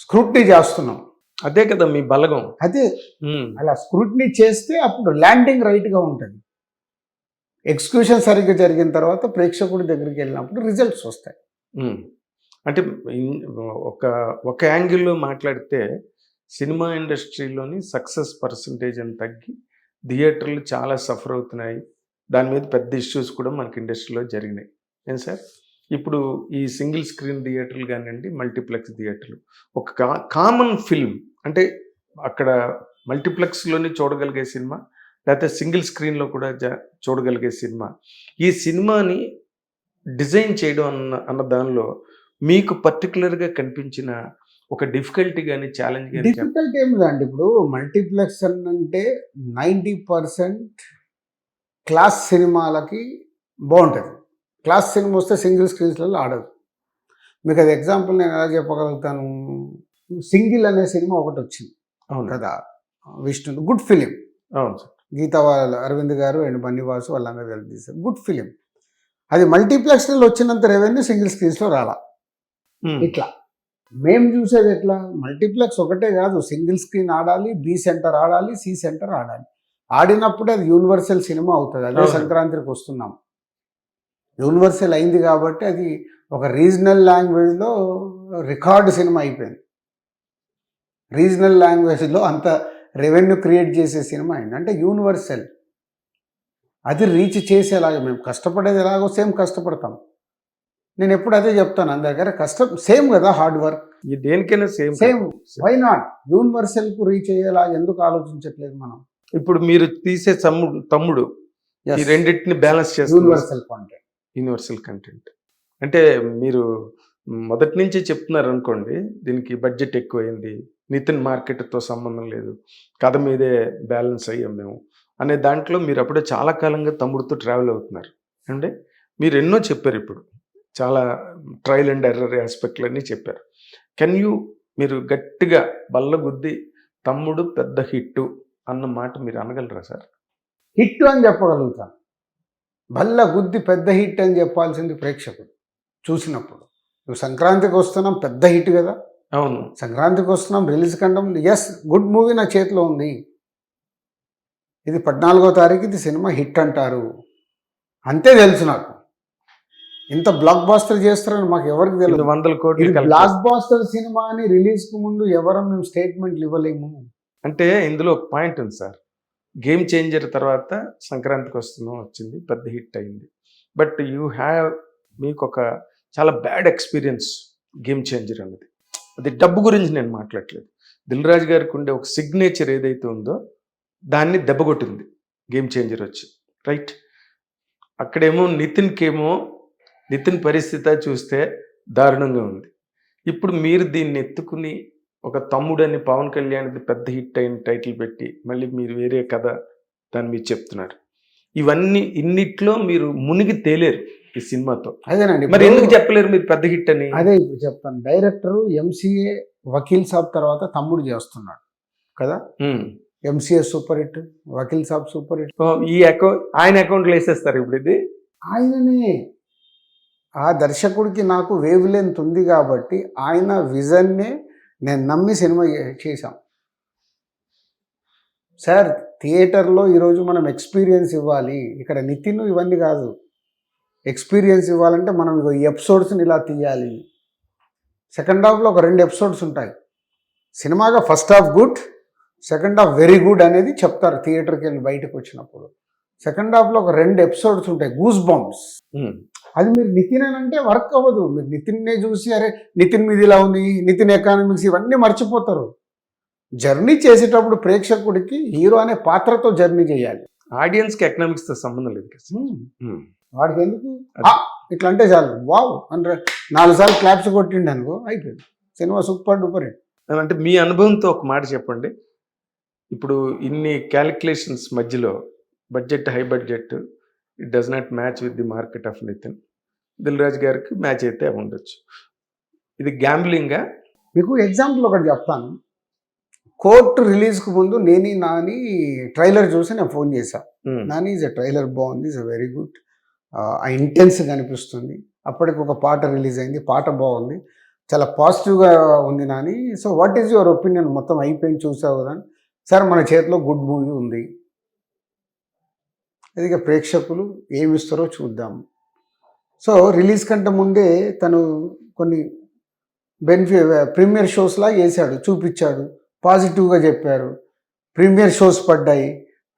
స్క్రూట్నీ చేస్తున్నాం. అదే కదా మీ బలగం. అదే అలా స్క్రూట్నీ చేస్తే అప్పుడు ల్యాండింగ్ రైట్గా ఉంటుంది. ఎగ్జిక్యూషన్ సరిగ్గా జరిగిన తర్వాత ప్రేక్షకుడి దగ్గరికి వెళ్ళినప్పుడు రిజల్ట్స్ వస్తాయి. అంటే ఒక యాంగిల్లో మాట్లాడితే సినిమా ఇండస్ట్రీలోని సక్సెస్ పర్సంటేజ్ అని తగ్గి థియేటర్లు చాలా సఫర్ అవుతున్నాయి. దాని మీద పెద్ద ఇష్యూస్ కూడా మనకి ఇండస్ట్రీలో జరిగినాయి. ఏం సార్, ఇప్పుడు ఈ సింగిల్ స్క్రీన్ థియేటర్లు కానివ్వండి, మల్టీప్లెక్స్ థియేటర్లు, ఒక కామన్ ఫిల్మ్ అంటే అక్కడ మల్టీప్లెక్స్లోనే చూడగలిగే సినిమా, లేకపోతే సింగిల్ స్క్రీన్లో కూడా చూడగలిగే సినిమా, ఈ సినిమాని డిజైన్ చేయడం అన్న దానిలో మీకు పర్టికులర్గా కనిపించిన ఒక డిఫికల్టీ కానీ ఛాలెంజ్ కానీ? డిఫికల్టీ ఏమి లేదండి. ఇప్పుడు మల్టీప్లెక్స్ అంటే 90% క్లాస్ సినిమాలకి బాగుంటుంది. క్లాస్ సినిమా వస్తే సింగిల్ స్క్రీన్స్లలో ఆడదు. మీకు అది ఎగ్జాంపుల్ నేను ఎలా చెప్పగలుగుతాను, సింగిల్ అనే సినిమా ఒకటి వచ్చింది అవును కదా, విష్ణు, గుడ్ ఫిలిం. అవును సార్. గీతా వాళ్ళ అరవింద్ గారు అండ్ బన్నీవాసు వాళ్ళందరూ కలిసి తీశారు, గుడ్ ఫిలిం. అది మల్టీప్లెక్స్లో వచ్చినంత రెవెన్యూ సింగిల్ స్క్రీన్స్లో రాలా. ఇట్లా మేము చూసేది ఎట్లా, మల్టీప్లెక్స్ ఒకటే కాదు, సింగిల్ స్క్రీన్ ఆడాలి, బి సెంటర్ ఆడాలి, సి సెంటర్ ఆడాలి. ఆడినప్పుడే అది యూనివర్సల్ సినిమా అవుతుంది. అదే అవును. సంక్రాంతికి వస్తున్నాం, యూనివర్సల్ అయింది కాబట్టి అది ఒక రీజనల్ లాంగ్వేజ్లో రికార్డు సినిమా అయిపోయింది. రీజనల్ లాంగ్వేజ్లో అంత రెవెన్యూ క్రియేట్ చేసే సినిమా అయింది. అంటే యూనివర్సల్, అది రీచ్ చేసేలాగా మేము కష్టపడేది ఎలాగో సేమ్ కష్టపడతాం. నేను ఎప్పుడు అదే చెప్తాను అందరికీ, కష్టం సేమ్ కదా, హార్డ్ వర్క్ ఈ దేనికైనా సేమ్ సేమ్. వై నాట్ యూనివర్సల్కు రీచ్ అయ్యేలా ఎందుకు ఆలోచించట్లేదు మనం? ఇప్పుడు మీరు తీసే తమ్ముడు ఈ రెండింటిని బ్యాలెన్స్ చేస్తారు. యూనివర్సల్ కాంటెంట్, యూనివర్సల్ కంటెంట్ అంటే మీరు మొదటి నుంచి చెప్తున్నారు అనుకోండి, దీనికి బడ్జెట్ ఎక్కువైంది, నితిన్ మార్కెట్తో సంబంధం లేదు, కథ మీదే బ్యాలెన్స్ అయ్యాం మేము అనే దాంట్లో మీరు అప్పుడే చాలా కాలంగా తమ్ముడితో ట్రావెల్ అవుతున్నారు అంటే మీరు ఎన్నో చెప్పారు. ఇప్పుడు చాలా ట్రయల్ అండ్ ఎర్రర్ ఆస్పెక్ట్లన్నీ చెప్పారు. కెన్ యూ మీరు గట్టిగా బల్లగుద్ది తమ్ముడు పెద్ద హిట్టు అన్న మాట మీరు అనగలరా సార్? హిట్ అని చెప్పగలుగుతాను, బల్ల గుద్ది పెద్ద హిట్ అని చెప్పాల్సింది ప్రేక్షకుడు చూసినప్పుడు. నువ్వు సంక్రాంతికి వస్తున్నాం, పెద్ద హిట్ కదా. అవును, సంక్రాంతికి వస్తున్నాం, రిలీజ్ కంటే ముందు ఎస్ గుడ్ మూవీ నా చేతిలో ఉంది, ఇది 14వ తారీఖు ఇది సినిమా హిట్ అంటారు, అంతే తెలుసు నాకు. ఇంత బ్లాక్ బాస్టర్ చేస్తారని మాకు ఎవరికి తెలియదు. 100 కోట్లు ఇది బ్లాక్ బాస్టర్ సినిమా అని రిలీజ్కు ముందు ఎవరం మేము స్టేట్మెంట్లు ఇవ్వలేము. అంటే ఇందులో ఒక పాయింట్ ఉంది సార్, గేమ్ చేంజర్ తర్వాత సంక్రాంతికి వస్తున్నాం వచ్చింది, పెద్ద హిట్ అయింది. బట్ యూ హ్యావ్, మీకు ఒక చాలా బ్యాడ్ ఎక్స్పీరియన్స్ గేమ్ చేంజర్ అన్నది. అది డబ్బు గురించి నేను మాట్లాడలేదు. దిల్ రాజు గారికి ఉండే ఒక సిగ్నేచర్ ఏదైతే ఉందో దాన్ని దెబ్బకొట్టింది గేమ్ చేంజర్ వచ్చి, రైట్? అక్కడేమో నితిన్ పరిస్థితి చూస్తే దారుణంగా ఉంది. ఇప్పుడు మీరు దీన్ని ఎత్తుకుని ఒక తమ్ముడని పవన్ కళ్యాణ్ది పెద్ద హిట్ అయిన టైటిల్ పెట్టి మళ్ళీ మీరు వేరే కథ దాన్ని మీరు చెప్తున్నారు. ఇవన్నీ ఇన్నిట్లో మీరు మునిగి తేలేరు ఈ సినిమాతో. అదేనండి, మరి ఎందుకు చెప్పలేరు మీరు పెద్ద హిట్ అని? అదే ఇప్పుడు చెప్తాను. డైరెక్టర్ ఎంసీఏ వకీల్ సాబ్ తర్వాత తమ్ముడు చేస్తున్నాడు కదా. MCA super hit, Vakeel Saab super hit. ఈ ఆయన అకౌంట్లో వేసేస్తారు ఇప్పుడు ఇది. ఆయననే, ఆ దర్శకుడికి నాకు వేవ్ లెంత్ ఉంది కాబట్టి ఆయన విజన్నే నేను నమ్మి సినిమా చేశాం. సార్ థియేటర్లో ఈరోజు మనం ఎక్స్పీరియన్స్ ఇవ్వాలి, ఇక్కడ నితిన్ ఇవన్నీ కాదు. ఎక్స్పీరియన్స్ ఇవ్వాలంటే మనం ఈ ఎపిసోడ్స్ని ఇలా తీయాలి. సెకండ్ హాఫ్లో ఒక 2 ఎపిసోడ్స్ ఉంటాయి సినిమాగా. First half good, second half very good అనేది చెప్తారు థియేటర్కి వెళ్ళి బయటకు వచ్చినప్పుడు. సెకండ్ హాఫ్లో ఒక 2 ఎపిసోడ్స్ ఉంటాయి గూస్ బంప్స్. అది మీరు నితిన్ అని అంటే వర్క్ అవ్వదు. మీరు నితిన్నే చూసి అరే నితిన్ మీద ఇలా ఉంది, నితిన్ ఎకానమిక్స్ ఇవన్నీ మర్చిపోతారు. జర్నీ చేసేటప్పుడు ప్రేక్షకుడికి హీరో అనే పాత్రతో జర్నీ చేయాలి. ఆడియన్స్కి ఎకనామిక్స్తో సంబంధం లేదు కదా. వాడికి ఎందుకు ఇట్లా అంటే చాలు, వావ్ అంటే 4 సార్లు క్లాప్స్ కొట్టిండి అనుకో, అయిపోయింది సినిమా సూపర్ డూపర్ హిట్. అంటే మీ అనుభవంతో ఒక మాట చెప్పండి. ఇప్పుడు ఇన్ని క్యాలిక్యులేషన్స్ మధ్యలో budget, high budget, it does not match with the market of Nithin. Dil Raju గారికి మ్యాచ్ అయితే ఉండొచ్చు. ఇది గ్యాంబ్లింగా? మీకు ఎగ్జాంపుల్ ఒకటి చెప్తాను. కోర్టు రిలీజ్కు ముందు నాని ట్రైలర్ చూసి నేను ఫోన్ చేశాను. నాని ఈజ్ ఎ ట్రైలర్ బాగుంది, ఈజ్ ఎ వెరీ గుడ్, ఆ ఇంటెన్స్గా అనిపిస్తుంది. అప్పటికి ఒక పాట రిలీజ్ అయింది, పాట బాగుంది, చాలా పాజిటివ్గా ఉంది Nani. So what is your opinion, మొత్తం అయిపోయింది చూసావు కదా. సార్ మన చేతిలో గుడ్ మూవీ ఉంది, అది ఇక ప్రేక్షకులు ఏమి ఇస్తారో చూద్దాం. సో రిలీజ్ కంటే ముందే తను కొన్ని ప్రీమియర్ షోస్లా వేసాడు, చూపించాడు, పాజిటివ్గా చెప్పారు. ప్రీమియర్ షోస్ పడ్డాయి,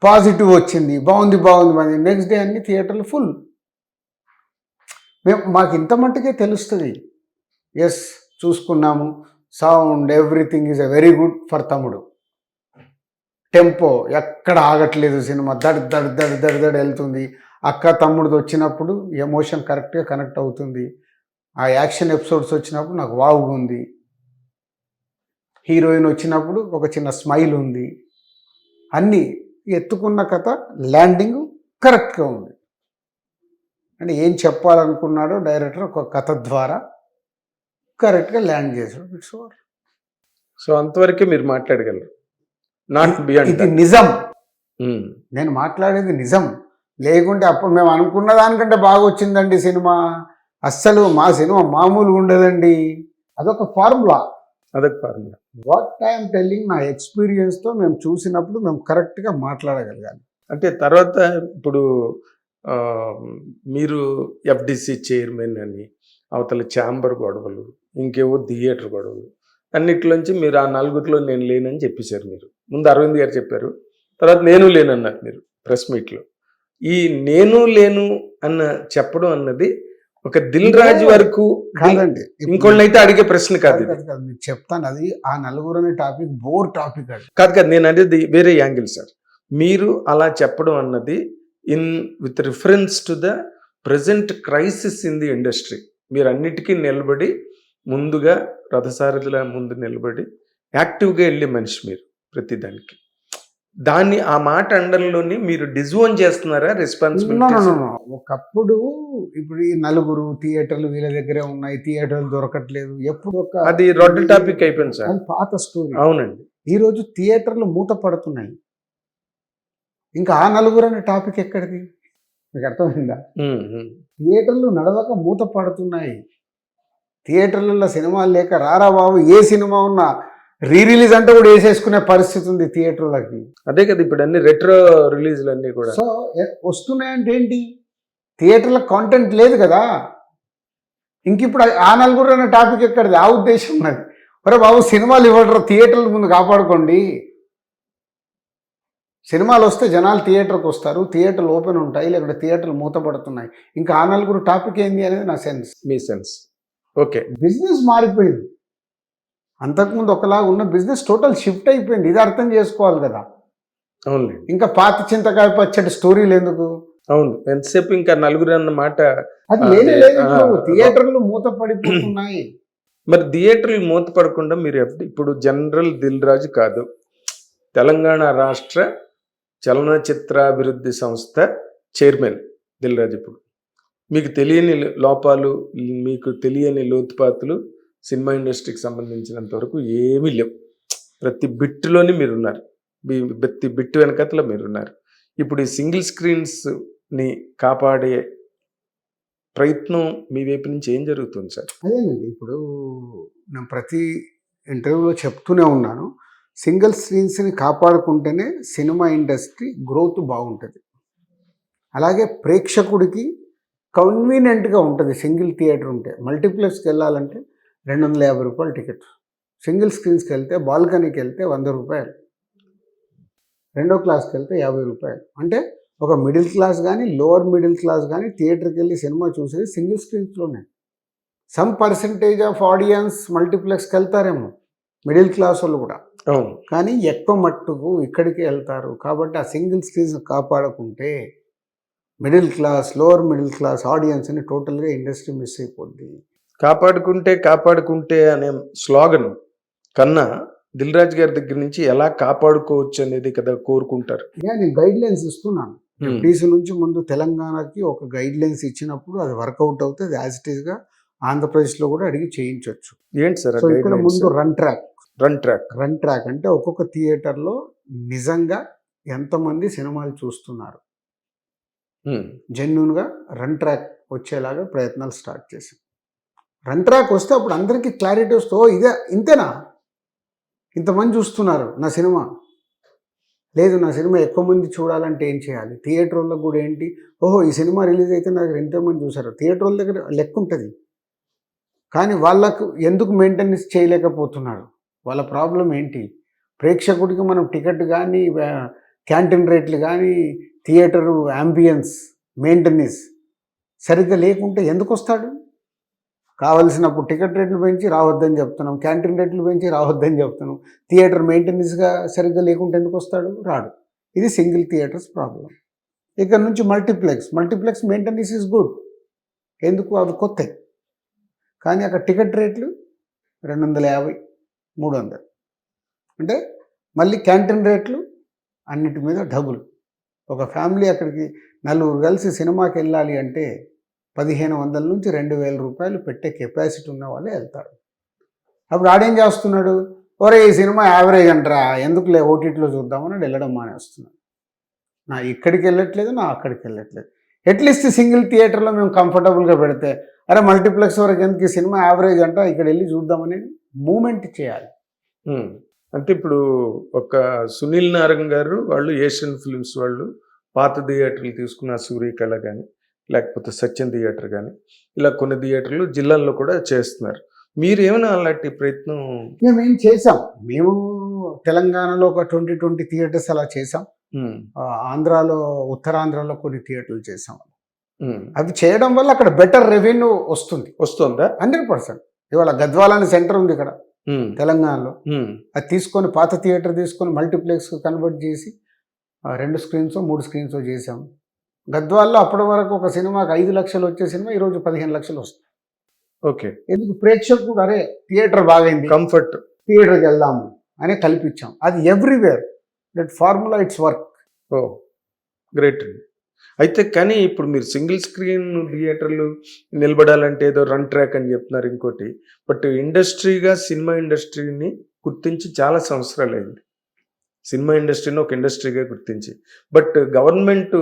పాజిటివ్ వచ్చింది, బాగుంది బాగుంది. నెక్స్ట్ డే అన్ని థియేటర్లు ఫుల్. మాకు ఇంత మట్టుకే తెలుస్తుంది, ఎస్ చూసుకున్నాము, sound everything is a very good for తమ్ముడు. టెంపో ఎక్కడ ఆగట్లేదు, సినిమా దడ్ దడ్ దడ్ దడ్ దడ్ వెళ్తుంది. అక్క తమ్ముడిది వచ్చినప్పుడు ఎమోషన్ కరెక్ట్గా కనెక్ట్ అవుతుంది. ఆ యాక్షన్ ఎపిసోడ్స్ వచ్చినప్పుడు నాకు వావుగా ఉంది. హీరోయిన్ వచ్చినప్పుడు ఒక చిన్న స్మైల్ ఉంది. అన్నీ ఎత్తుకున్న కథ ల్యాండింగ్ కరెక్ట్గా ఉంది. అంటే ఏం చెప్పాలనుకున్నాడో డైరెక్టర్ ఒక కథ ద్వారా కరెక్ట్గా ల్యాండ్ చేశాడు. It's over. సో అంతవరకే మీరు మాట్లాడగలరు, నాట్ బియాండ్. ఇది నిజం, నేను మాట్లాడేది నిజం. లేకుంటే అప్పుడు మేము అనుకున్న దానికంటే బాగా వచ్చిందండి సినిమా. అస్సలు మా సినిమా మామూలుగా ఉండదండి. అదొక ఫార్ములా. వాట్ ఐఎమ్ టెల్లింగ్, నా ఎక్స్పీరియన్స్తో మేము చూసినప్పుడు మేము కరెక్ట్గా మాట్లాడగలిగాను. అంటే తర్వాత ఇప్పుడు మీరు ఎఫ్డిసి చైర్మన్ అని, అవతల ఛాంబర్ గొడవలు, ఇంకేవో థియేటర్ గొడవలు, అన్నిట్లోంచి మీరు ఆ నలుగురిలో నేను లేనని చెప్పేశారు. మీరు ముందు అరవింద్ గారు చెప్పారు, తర్వాత నేను లేనన్నారు మీరు ప్రెస్ మీట్లో. ఈ నేను లేను అన్న చెప్పడం అన్నది ఒక దిల్ రాజు వరకు కాదండి, ఇంకోళ్ళైతే అడిగే ప్రశ్న కాదు. మీకు చెప్తాను, అది ఆ నలుగురు అనే టాపిక్ బోర్ టాపిక్ అది కాదు. నేను అనేది వేరే యాంగిల్ సార్. మీరు అలా చెప్పడం అన్నది with reference to the present crisis in the industry. మీరు అన్నిటికీ నిలబడి, ముందుగా రథసారథుల ముందు నిలబడి యాక్టివ్గా వెళ్ళే మనిషి మీరు ప్రతిదానికి. దాన్ని ఆ మాట అండంలోని మీరు డిజోన్ చేస్తున్నారా రెస్పాన్సిబిలిటీ? ఒకప్పుడు ఇప్పుడు ఈ నలుగురు థియేటర్లు వీళ్ళ దగ్గరే ఉన్నాయి, థియేటర్లు దొరకట్లేదు, ఎప్పుడు అది రొడ్డు టాపిక్ అయిపోయింది సార్, పాత స్టోరీ. అవునండి. ఈరోజు థియేటర్లు మూత పడుతున్నాయి, ఇంకా ఆ నలుగురు అనే టాపిక్ ఎక్కడిది? మీకు అర్థమైందా? థియేటర్లు నడవక మూత పడుతున్నాయి. థియేటర్లలో సినిమాలు లేక రారా బాబు, ఏ సినిమా ఉన్నా రిలీజ్ అంటే కూడా వేసేసుకునే పరిస్థితి ఉంది థియేటర్లకి. అదే కదా ఇప్పుడు అన్ని రెట్రో రిలీజ్లు అన్నీ కూడా. సో వస్తున్నాయంటే ఏంటి? థియేటర్ల కాంటెంట్ లేదు కదా. ఇంక ఇప్పుడు ఆ నలుగురు అనే టాపిక్ ఎక్కడిది? ఆ ఉద్దేశం ఉన్నది. ఒరే బాబు, సినిమాలు ఇవ్వడరు, థియేటర్ల ముందు కాపాడుకోండి. సినిమాలు వస్తే జనాలు థియేటర్కి వస్తారు, థియేటర్లు ఓపెన్ ఉంటాయి, లేకుంటే థియేటర్లు మూతపడుతున్నాయి. ఇంకా ఆ నలుగురు టాపిక్ ఏంది అనేది నా సెన్స్. మీ సెన్స్. ఓకే, బిజినెస్ మారిపోయింది. అంతకుముందు ఒకలాగా ఉన్న బిజినెస్ టోటల్ షిఫ్ట్ అయిపోయింది. ఇది అర్థం చేసుకోవాలి కదా. అవును. ఇంకా పాత చింతకాయ పచ్చడి స్టోరీలు ఎందుకు? అవును, ఎంతసేపు ఇంకా నలుగురు అన్న మాట అది లేనే లేదు. థియేటర్లు మూత పడిపోతున్నాయి. మరి థియేటర్లు మూత పడకుండా మీరు ఇప్పుడు జనరల్ దిల్ రాజు కాదు, తెలంగాణ రాష్ట్ర చలనచిత్రాభివృద్ధి సంస్థ చైర్మన్ దిల్ రాజు. ఇప్పుడు మీకు తెలియని లోపాలు, మీకు తెలియని లోతుపాతులు సినిమా ఇండస్ట్రీకి సంబంధించినంత వరకు ఏమీ లేవు. ప్రతి బిట్టులోని మీరున్నారు, ప్రతి బిట్టు వెనకతలో మీరున్నారు. ఇప్పుడు ఈ సింగిల్ స్క్రీన్స్ని కాపాడే ప్రయత్నం మీ వైపు నుంచి ఏం జరుగుతుంది సార్? అదేనండి, ఇప్పుడు నేను ప్రతి ఇంటర్వ్యూలో చెప్తూనే ఉన్నాను, సింగిల్ స్క్రీన్స్ని కాపాడుకుంటేనే సినిమా ఇండస్ట్రీ గ్రోత్ బాగుంటుంది. అలాగే ప్రేక్షకుడికి కన్వీనియంట్గా ఉంటుంది. సింగిల్ థియేటర్ ఉంటే మల్టీప్లెక్స్కి వెళ్ళాలంటే 250 రూపాయలు టికెట్, సింగిల్ స్క్రీన్స్కి వెళ్తే బాల్కనీకి వెళ్తే 100 రూపాయలు, రెండో క్లాస్కి వెళ్తే 50 రూపాయలు. అంటే ఒక మిడిల్ క్లాస్ కానీ లోవర్ మిడిల్ క్లాస్ కానీ థియేటర్కి వెళ్ళి సినిమా చూసేది సింగిల్ స్క్రీన్స్లోనే. సమ్ పర్సంటేజ్ ఆఫ్ ఆడియన్స్ మల్టీప్లెక్స్కి వెళ్తారేమో, మిడిల్ క్లాస్ వాళ్ళు కూడా, కానీ ఎక్కువ మట్టుకు ఇక్కడికి వెళ్తారు. కాబట్టి ఆ సింగిల్ స్క్రీన్స్ కాపాడుకుంటే middle class, lower middle class ఆడియన్స్ని టోటల్గా ఇండస్ట్రీ మిస్ అయిపోద్ది. కాపాడుకుంటే అనే స్లోగన్ కన్నా దిల్ రాజు గారి దగ్గర నుంచి ఎలా కాపాడుకోవచ్చు అనేది కదా కోరుకుంటారు. నేను గైడ్ లైన్స్ ఇస్తున్నాను. డీసీ నుంచి ముందు తెలంగాణకి ఒక గైడ్ లైన్స్ ఇచ్చినప్పుడు అది వర్కౌట్ అవుతుంది. యాజ్ ఇట్ ఈస్గా ఆంధ్రప్రదేశ్లో కూడా అడిగి చేయించవచ్చు. ఏంటి సార్ ఇక్కడ ముందు రన్ ట్రాక్ అంటే ఒక్కొక్క థియేటర్లో నిజంగా ఎంతమంది సినిమాలు చూస్తున్నారు, జెన్యూన్గా రన్ ట్రాక్ వచ్చేలాగా ప్రయత్నాలు స్టార్ట్ చేశాం. రన్ ట్రాక్ వస్తే అప్పుడు అందరికీ క్లారిటీ వస్తే, ఓ ఇదే ఇంతేనా, ఇంతమంది చూస్తున్నారు నా సినిమా, లేదు నా సినిమా ఎక్కువ మంది చూడాలంటే ఏం చేయాలి? థియేటర్ వాళ్ళకి కూడా ఏంటి, ఓహో ఈ సినిమా రిలీజ్ అయితే నా దగ్గర ఎంతోమంది చూసారు. థియేటర్ వాళ్ళ దగ్గర లెక్క ఉంటుంది, కానీ వాళ్ళకు ఎందుకు మెయింటెనెన్స్ చేయలేకపోతున్నారు? వాళ్ళ ప్రాబ్లం ఏంటి? ప్రేక్షకుడికి మనం టికెట్ కానీ, క్యాంటీన్ రేట్లు కానీ, థియేటరు యాంబియన్స్, మెయింటెనెన్స్ సరిగ్గా లేకుంటే ఎందుకు వస్తాడు? కావలసినప్పుడు టికెట్ రేట్లు పెంచి రావద్దని చెప్తున్నాం, క్యాంటీన్ రేట్లు పెంచి రావద్దని చెప్తున్నాం, థియేటర్ మెయింటెనెన్స్గా సరిగ్గా లేకుంటే ఎందుకు వస్తాడు? రాడు. ఇది సింగిల్ థియేటర్స్ ప్రాబ్లం. ఇక్కడ నుంచి మల్టీప్లెక్స్ మెయింటెనెన్స్ ఈజ్ గుడ్. ఎందుకు? అవి కొత్త, కానీ అక్కడ టికెట్ రేట్లు 250, 300. అంటే మళ్ళీ క్యాంటీన్ రేట్లు అన్నిటి మీద డబుల్. ఒక ఫ్యామిలీ అక్కడికి నలుగురు కలిసి సినిమాకి వెళ్ళాలి అంటే 1500 నుంచి 2000 రూపాయలు పెట్టే కెపాసిటీ ఉన్న వాళ్ళే వెళ్తారు. అప్పుడు ఆడేం చేస్తున్నాడు, ఒరే ఈ సినిమా యావరేజ్ అంటారా, ఎందుకులే ఓటీటీలో చూద్దామని వెళ్ళడం మానేస్తున్నాడు. నా ఇక్కడికి వెళ్ళట్లేదు, నా అక్కడికి వెళ్ళట్లేదు. అట్లీస్ట్ సింగిల్ థియేటర్లో మేము కంఫర్టబుల్గా పెడితే, అరే మల్టీప్లెక్స్ వరకు ఎందుకు, ఈ సినిమా యావరేజ్ అంట, ఇక్కడ వెళ్ళి చూద్దామనేది మూమెంట్ చేయాలి. అంటే ఇప్పుడు ఒక సునీల్ నారాయణ గారు వాళ్ళు ఏషియన్ ఫిల్మ్స్ వాళ్ళు పాత థియేటర్లు తీసుకున్న సూర్యకళ కానీ లేకపోతే సత్యం థియేటర్ కానీ ఇలా కొన్ని థియేటర్లు జిల్లాల్లో కూడా చేస్తున్నారు. మీరు ఏమైనా అలాంటి ప్రయత్నం? మేము చేసాం. మేము తెలంగాణలో ఒక 20 థియేటర్స్ అలా చేసాం. ఆంధ్రాలో, ఉత్తరాంధ్రలో కొన్ని థియేటర్లు చేసాం. అవి చేయడం వల్ల అక్కడ బెటర్ రెవెన్యూ వస్తుందా? 100%. ఇవాళ గద్వాలని సెంటర్ ఉంది ఇక్కడ తెలంగాణలో. అది తీసుకొని పాత థియేటర్ తీసుకొని మల్టీప్లెక్స్ కన్వర్ట్ చేసి 2 స్క్రీన్స్ 3 స్క్రీన్స్ చేసాం. గద్వాల్లో అప్పటి వరకు ఒక సినిమాకి 5 లక్షలు వచ్చే సినిమా ఈరోజు 15 లక్షలు వస్తుంది. ఓకే. ఎందుకు, ప్రేక్షకుడు అరే థియేటర్ బాగైంది, కంఫర్ట్, థియేటర్కి వెళ్దాము అని కల్పించాం. అది everywhere that formula it's work. Oh great అండి. అయితే కానీ ఇప్పుడు మీరు సింగిల్ స్క్రీన్ థియేటర్లు నిలబడాలంటే ఏదో రన్ ట్రాక్ అని చెప్తున్నారు ఇంకోటి. బట్ ఇండస్ట్రీగా సినిమా ఇండస్ట్రీని గుర్తించి చాలా సంవత్సరాలు అయింది. సినిమా ఇండస్ట్రీని ఒక ఇండస్ట్రీగా గుర్తించి, బట్ గవర్నమెంట్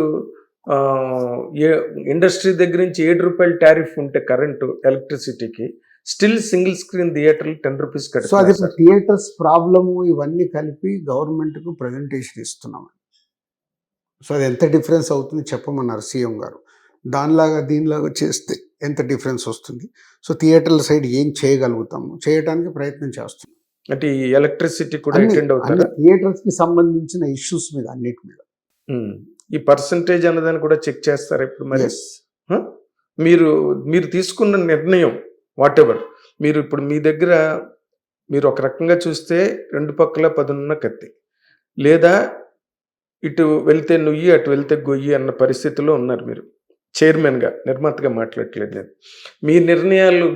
ఇండస్ట్రీ దగ్గర నుంచి 7 రూపాయలు టారిఫ్ ఉంటే కరెంటు ఎలక్ట్రిసిటీకి స్టిల్ సింగిల్ స్క్రీన్ థియేటర్లు 10 రూపీస్ కట్టారు. సో అది థియేటర్స్ ప్రాబ్లము ఇవన్నీ కలిపి గవర్నమెంట్కు ప్రజెంటేషన్ ఇస్తున్నాం. సో అది ఎంత డిఫరెన్స్ అవుతుంది చెప్పమన్నారు సీఎం గారు. దానిలాగా దీనిలాగా చేస్తే ఎంత డిఫరెన్స్ వస్తుంది, సో థియేటర్ల సైడ్ ఏం చేయగలుగుతాము, చేయడానికి ప్రయత్నం చేస్తున్నాం. అంటే ఈ ఎలక్ట్రిసిటీ కూడా అటెండ్ అవుతారా? థియేటర్స్కి సంబంధించిన ఇష్యూస్ మీద, అన్నిటి మీద. ఈ పర్సంటేజ్ అన్నదాన్ని కూడా చెక్ చేస్తారా ఇప్పుడు మరి? మీరు తీసుకున్న నిర్ణయం వాట్ ఎవర్, మీరు ఇప్పుడు మీ దగ్గర మీరు ఒక రకంగా చూస్తే 2 పక్కల 10 ఉన్న కత్తి, లేదా ఇటు వెళ్తే నుయ్యి అటు వెళ్తే గొయ్యి అన్న పరిస్థితిలో ఉన్నారు మీరు. చైర్మన్గా, నిర్మాతగా మాట్లాడట్లేదు నేను. మీ నిర్ణయాలు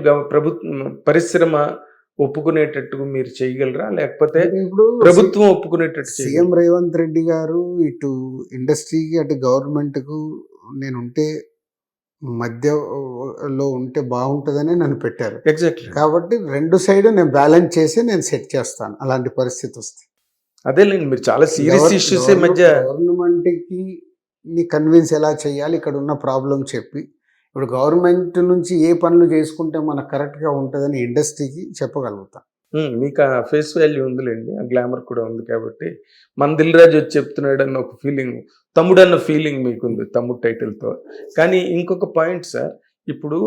పరిశ్రమ ఒప్పుకునేటట్టు మీరు చేయగలరా, లేకపోతే ప్రభుత్వం ఒప్పుకునేటట్టు? సీఎం రేవంత్ రెడ్డి గారు ఇటు ఇండస్ట్రీకి అటు గవర్నమెంట్కు నేనుంటే మధ్యలో ఉంటే బాగుంటుందని నన్ను పెట్టారు. ఎగ్జాక్ట్లీ. కాబట్టి 2 సైడ్ నేను బ్యాలెన్స్ చేసి నేను సెట్ చేస్తాను అలాంటి పరిస్థితి వస్తే. అదేలేండి, మీరు చాలా సీరియస్ ఇష్యూస్ మధ్య గవర్నమెంట్కి కన్విన్స్ ఎలా చేయాలి, ఇక్కడ ఉన్న ప్రాబ్లం చెప్పి, ఇప్పుడు గవర్నమెంట్ నుంచి ఏ పనులు చేసుకుంటే మనకు కరెక్ట్గా ఉంటుందని ఇండస్ట్రీకి చెప్పగలుగుతాం. మీకు ఆ ఫేస్ వాల్యూ ఉందిలేండి, ఆ గ్లామర్ కూడా ఉంది కాబట్టి. మన దిల్ రాజు వచ్చి చెప్తున్నాడు అన్న ఒక ఫీలింగ్, తమ్ముడు అన్న ఫీలింగ్ మీకుంది తమ్ముడు టైటిల్తో. కానీ ఇంకొక పాయింట్ సార్, ఇప్పుడు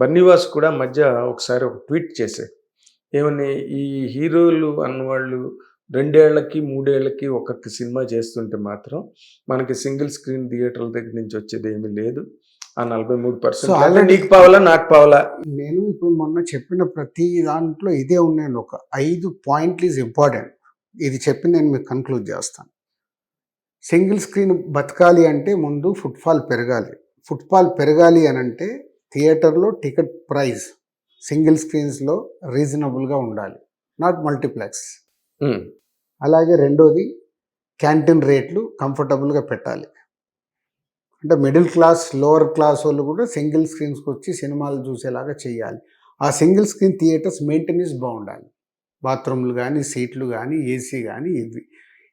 బన్నీవాస్ కూడా మధ్య ఒకసారి ఒక ట్వీట్ చేశారు. ఏమని, ఈ హీరోలు అన్నవాళ్ళు 2 ఏళ్లకి 3 ఏళ్లకి ఒక్కొక్క సినిమా చేస్తుంటే మాత్రం మనకి సింగిల్ స్క్రీన్ థియేటర్ల దగ్గర నుంచి వచ్చేది ఏమీ లేదు, ఆ 43% నీకు పావాలా నాకు పావాలా. నేను ఇప్పుడు మొన్న చెప్పిన ప్రతి దాంట్లో ఇదే ఉన్నాయండి. ఒక 5 పాయింట్లు ఈజ్ ఇంపార్టెంట్. ఇది చెప్పి నేను మీకు కన్క్లూడ్ చేస్తాను. సింగిల్ స్క్రీన్ బతకాలి అంటే ముందు ఫుట్ఫాల్ పెరగాలి. ఫుట్ఫాల్ పెరగాలి అని అంటే థియేటర్లో టికెట్ ప్రైస్ సింగిల్ స్క్రీన్స్లో రీజనబుల్గా ఉండాలి, నాట్ మల్టీప్లెక్స్. అలాగే రెండోది, క్యాంటీన్ రేట్లు కంఫర్టబుల్గా పెట్టాలి. అంటే మిడిల్ క్లాస్, లోవర్ క్లాస్ వాళ్ళు కూడా సింగిల్ స్క్రీన్స్కి వచ్చి సినిమాలు చూసేలాగా చేయాలి. ఆ సింగిల్ స్క్రీన్ థియేటర్స్ మెయింటెనెన్స్ బాగుండాలి. బాత్రూమ్లు కానీ, సీట్లు కానీ, ఏసీ కానీ,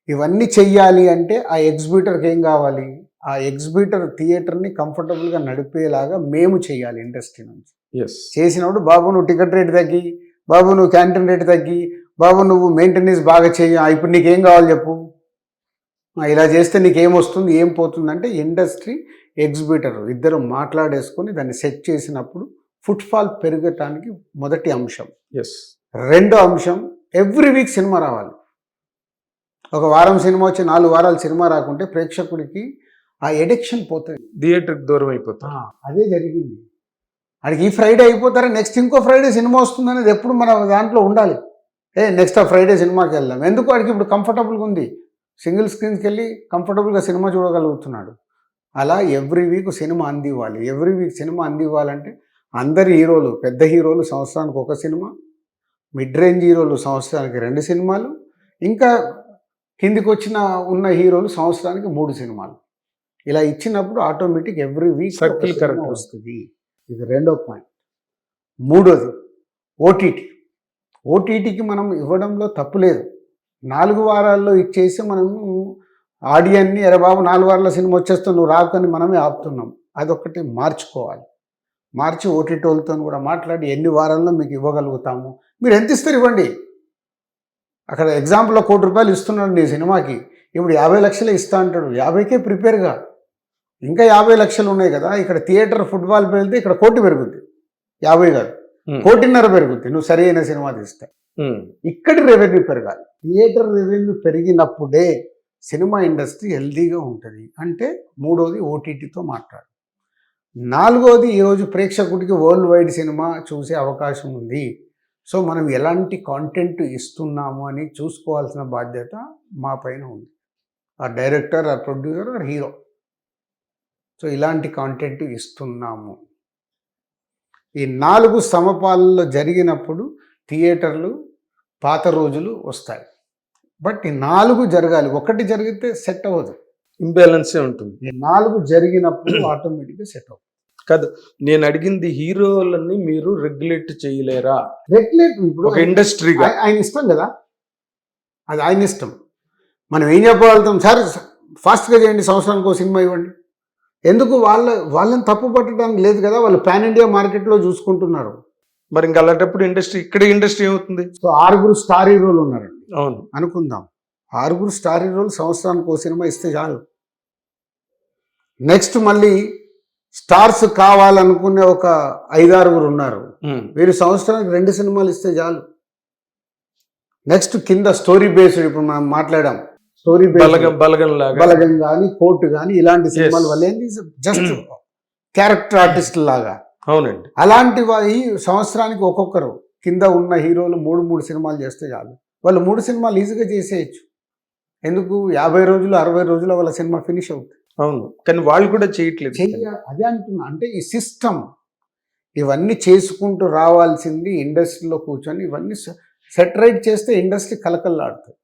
ఇవన్నీ చెయ్యాలి అంటే ఆ ఎగ్జిబిటర్కి ఏం కావాలి, ఆ ఎగ్జిబిటర్ థియేటర్ని కంఫర్టబుల్గా నడిపేలాగా మేము చేయాలి ఇండస్ట్రీ నుంచి. చేసినప్పుడు బాబు నువ్వు టికెట్ రేట్ తగ్గి, బాబు నువ్వు క్యాంటీన్ రేట్ తగ్గి, బాబు నువ్వు మెయింటెనెన్స్ బాగా చెయ్యి, ఇప్పుడు నీకేం కావాలి చెప్పు, ఇలా చేస్తే నీకేమొస్తుంది ఏం పోతుంది అంటే ఇండస్ట్రీ, ఎగ్జిబిటర్ ఇద్దరు మాట్లాడేసుకొని దాన్ని సెట్ చేసినప్పుడు ఫుట్ఫాల్ పెరగటానికి మొదటి అంశం. రెండో అంశం, ఎవ్రీ వీక్ సినిమా రావాలి. ఒక వారం సినిమా వచ్చి 4 వారాలు సినిమా రాకుంటే ప్రేక్షకుడికి ఆ ఎడిక్షన్ పోతుంది, థియేటర్కి దూరం అయిపోతుంది. అదే జరిగింది. అడిగి ఈ ఫ్రైడే అయిపోతారా, నెక్స్ట్ ఇంకో ఫ్రైడే సినిమా వస్తుంది అనేది ఎప్పుడు మన దాంట్లో ఉండాలి. నెక్స్ట్ ఆ ఫ్రైడే సినిమాకి వెళ్దాం. ఎందుకు వాడికి ఇప్పుడు కంఫర్టబుల్గా ఉంది, సింగిల్ స్క్రీన్స్కి వెళ్ళి కంఫర్టబుల్గా సినిమా చూడగలుగుతున్నాడు. అలా ఎవ్రీ వీక్ సినిమా అందివ్వాలి. ఎవ్రీ వీక్ సినిమా అందివ్వాలంటే అందరి హీరోలు, పెద్ద హీరోలు సంవత్సరానికి 1 సినిమా, మిడ్ రేంజ్ హీరోలు సంవత్సరానికి 2 సినిమాలు, ఇంకా కిందికి ఉన్న హీరోలు సంవత్సరానికి 3 సినిమాలు. ఇలా ఇచ్చినప్పుడు automatic every week Circle correct. వస్తుంది. ఇది రెండో పాయింట్. మూడోది ఓటీటీకి మనం ఇవ్వడంలో తప్పు లేదు. 4 వారాల్లో ఇచ్చేసి మనము ఆడియన్ని అరే బాబు 4 వారాల సినిమా వచ్చేస్తావు నువ్వు రాకని మనమే ఆపుతున్నాం. అదొకటి మార్చుకోవాలి. మార్చి ఓటీటీ వాళ్ళతో కూడా మాట్లాడి ఎన్ని వారాల్లో మీకు ఇవ్వగలుగుతాము, మీరు ఎంత ఇస్తారు ఇవ్వండి. అక్కడ ఎగ్జాంపుల్లో ₹1 కోటి ఇస్తున్నాడు నీ సినిమాకి, ఇప్పుడు 50 లక్షలే ఇస్తా అంటాడు. 50కే ప్రిపేర్గా, ఇంకా 50 లక్షలు ఉన్నాయి కదా. ఇక్కడ థియేటర్ ఫుట్బాల్ పెడితే ఇక్కడ 1 కోటి పెరుగుద్ది, 50 కాదు 1.5 కోటి పెరుగుద్ది నువ్వు సరి అయిన సినిమా తీస్తే. ఇక్కడ రెవెన్యూ పెరగాలి. థియేటర్ రెవెన్యూ పెరిగినప్పుడే సినిమా ఇండస్ట్రీ హెల్దీగా ఉంటుంది. అంటే మూడోది ఓటీటీతో మాట్లాడు. నాలుగోది ఈరోజు ప్రేక్షకుడికి వరల్డ్ వైడ్ సినిమా చూసే అవకాశం ఉంది. సో మనం ఎలాంటి కాంటెంట్ ఇస్తున్నాము అని చూసుకోవాల్సిన బాధ్యత మా పైన ఉంది. ఆ డైరెక్టర్, ఆ ప్రొడ్యూసర్, ఆ హీరో. సో ఇలాంటి కాంటెంట్ ఇస్తున్నాము. ఈ 4 సమపాలలో జరిగినప్పుడు థియేటర్లు పాత రోజులు వస్తాయి. బట్ ఈ 4 జరగాలి. ఒకటి జరిగితే సెట్ అవ్వదు, ఇంబ్యాలెన్సే ఉంటుంది. ఈ 4 జరిగినప్పుడు ఆటోమేటిక్గా సెట్ అవుతుంది. కాదు, నేను అడిగింది హీరోలని మీరు రెగ్యులేట్ చేయలేరా? రెగ్యులేట్ ఇప్పుడు ఒక ఇండస్ట్రీగా ఆయన ఇష్టం కదా, అది ఆయన ఇష్టం. మనం ఏం చెప్పగలుగుతాం, సార్ ఫాస్ట్గా చేయండి, సంవత్సరానికి ఒక సినిమా ఇవ్వండి. ఎందుకు వాళ్ళని తప్పు పట్టడానికి లేదు కదా, వాళ్ళు పాన్ ఇండియా మార్కెట్లో చూసుకుంటున్నారు. మరి ఇంకా అలాంటప్పుడు ఇక్కడ ఇండస్ట్రీ ఏమవుతుంది? సో 6 స్టార్ హీరోలు ఉన్నారండి అవును అనుకుందాం. 6 స్టార్ హీరోలు సంవత్సరానికి ఒక సినిమా ఇస్తే చాలు. నెక్స్ట్ మళ్ళీ స్టార్స్ కావాలనుకునే ఒక 5-6 ఉన్నారు, వీరు సంవత్సరానికి 2 సినిమాలు ఇస్తే చాలు. నెక్స్ట్ కింద స్టోరీ బేస్డ్, ఇప్పుడు మనం మాట్లాడాం స్టోరీ బలగం కానీ కోర్టు కానీ ఇలాంటి సినిమాల వల్ల ఏంటి, జస్ట్ క్యారెక్టర్ ఆర్టిస్ట్ లాగా. అవునండి. అలాంటి ఈ సంవత్సరానికి ఒక్కొక్కరు కింద ఉన్న హీరోలు 3 సినిమాలు చేస్తే చాలు. వాళ్ళు 3 సినిమాలు ఈజీగా చేసేయచ్చు. ఎందుకు 50 రోజులు 60 రోజులు వాళ్ళ సినిమా ఫినిష్ అవుతుంది. అవును, కానీ వాళ్ళు కూడా చేయట్లేదు. అదే అంటున్నా, అంటే ఈ సిస్టమ్ ఇవన్నీ చేసుకుంటూ రావాల్సింది. ఇండస్ట్రీలో కూర్చొని ఇవన్నీ సెటరైట్ చేస్తే ఇండస్ట్రీ కలకల్లాడుతుంది.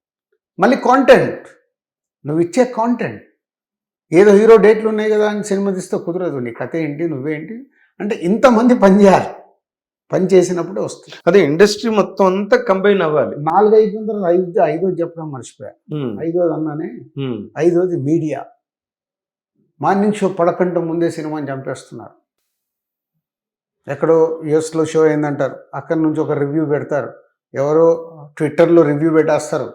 మళ్ళీ కాంటెంట్, నువ్వు ఇచ్చే కాంటెంట్, ఏదో హీరో డేట్లు ఉన్నాయి కదా అని సినిమా తీస్తే కుదరదు. నీ కథ ఏంటి, నువ్వేంటి అంటే ఇంతమంది పని చేయాలి. పని చేసినప్పుడే వస్తుంది. అదే ఇండస్ట్రీ మొత్తం అంతా కంబైన్ అవ్వాలి. 4 అయిపోయిన తర్వాత ఐదోది చెప్పడం మర్చిపోయా. 5వది అన్నానే, 5వది మీడియా. మార్నింగ్ షో పడకంటే ముందే సినిమాని చంపేస్తున్నారు. ఎక్కడో యూఎస్లో షో అయిందంటారు, అక్కడి నుంచి ఒక రివ్యూ పెడతారు, ఎవరో ట్విట్టర్లో రివ్యూ పెట్టేస్తారు,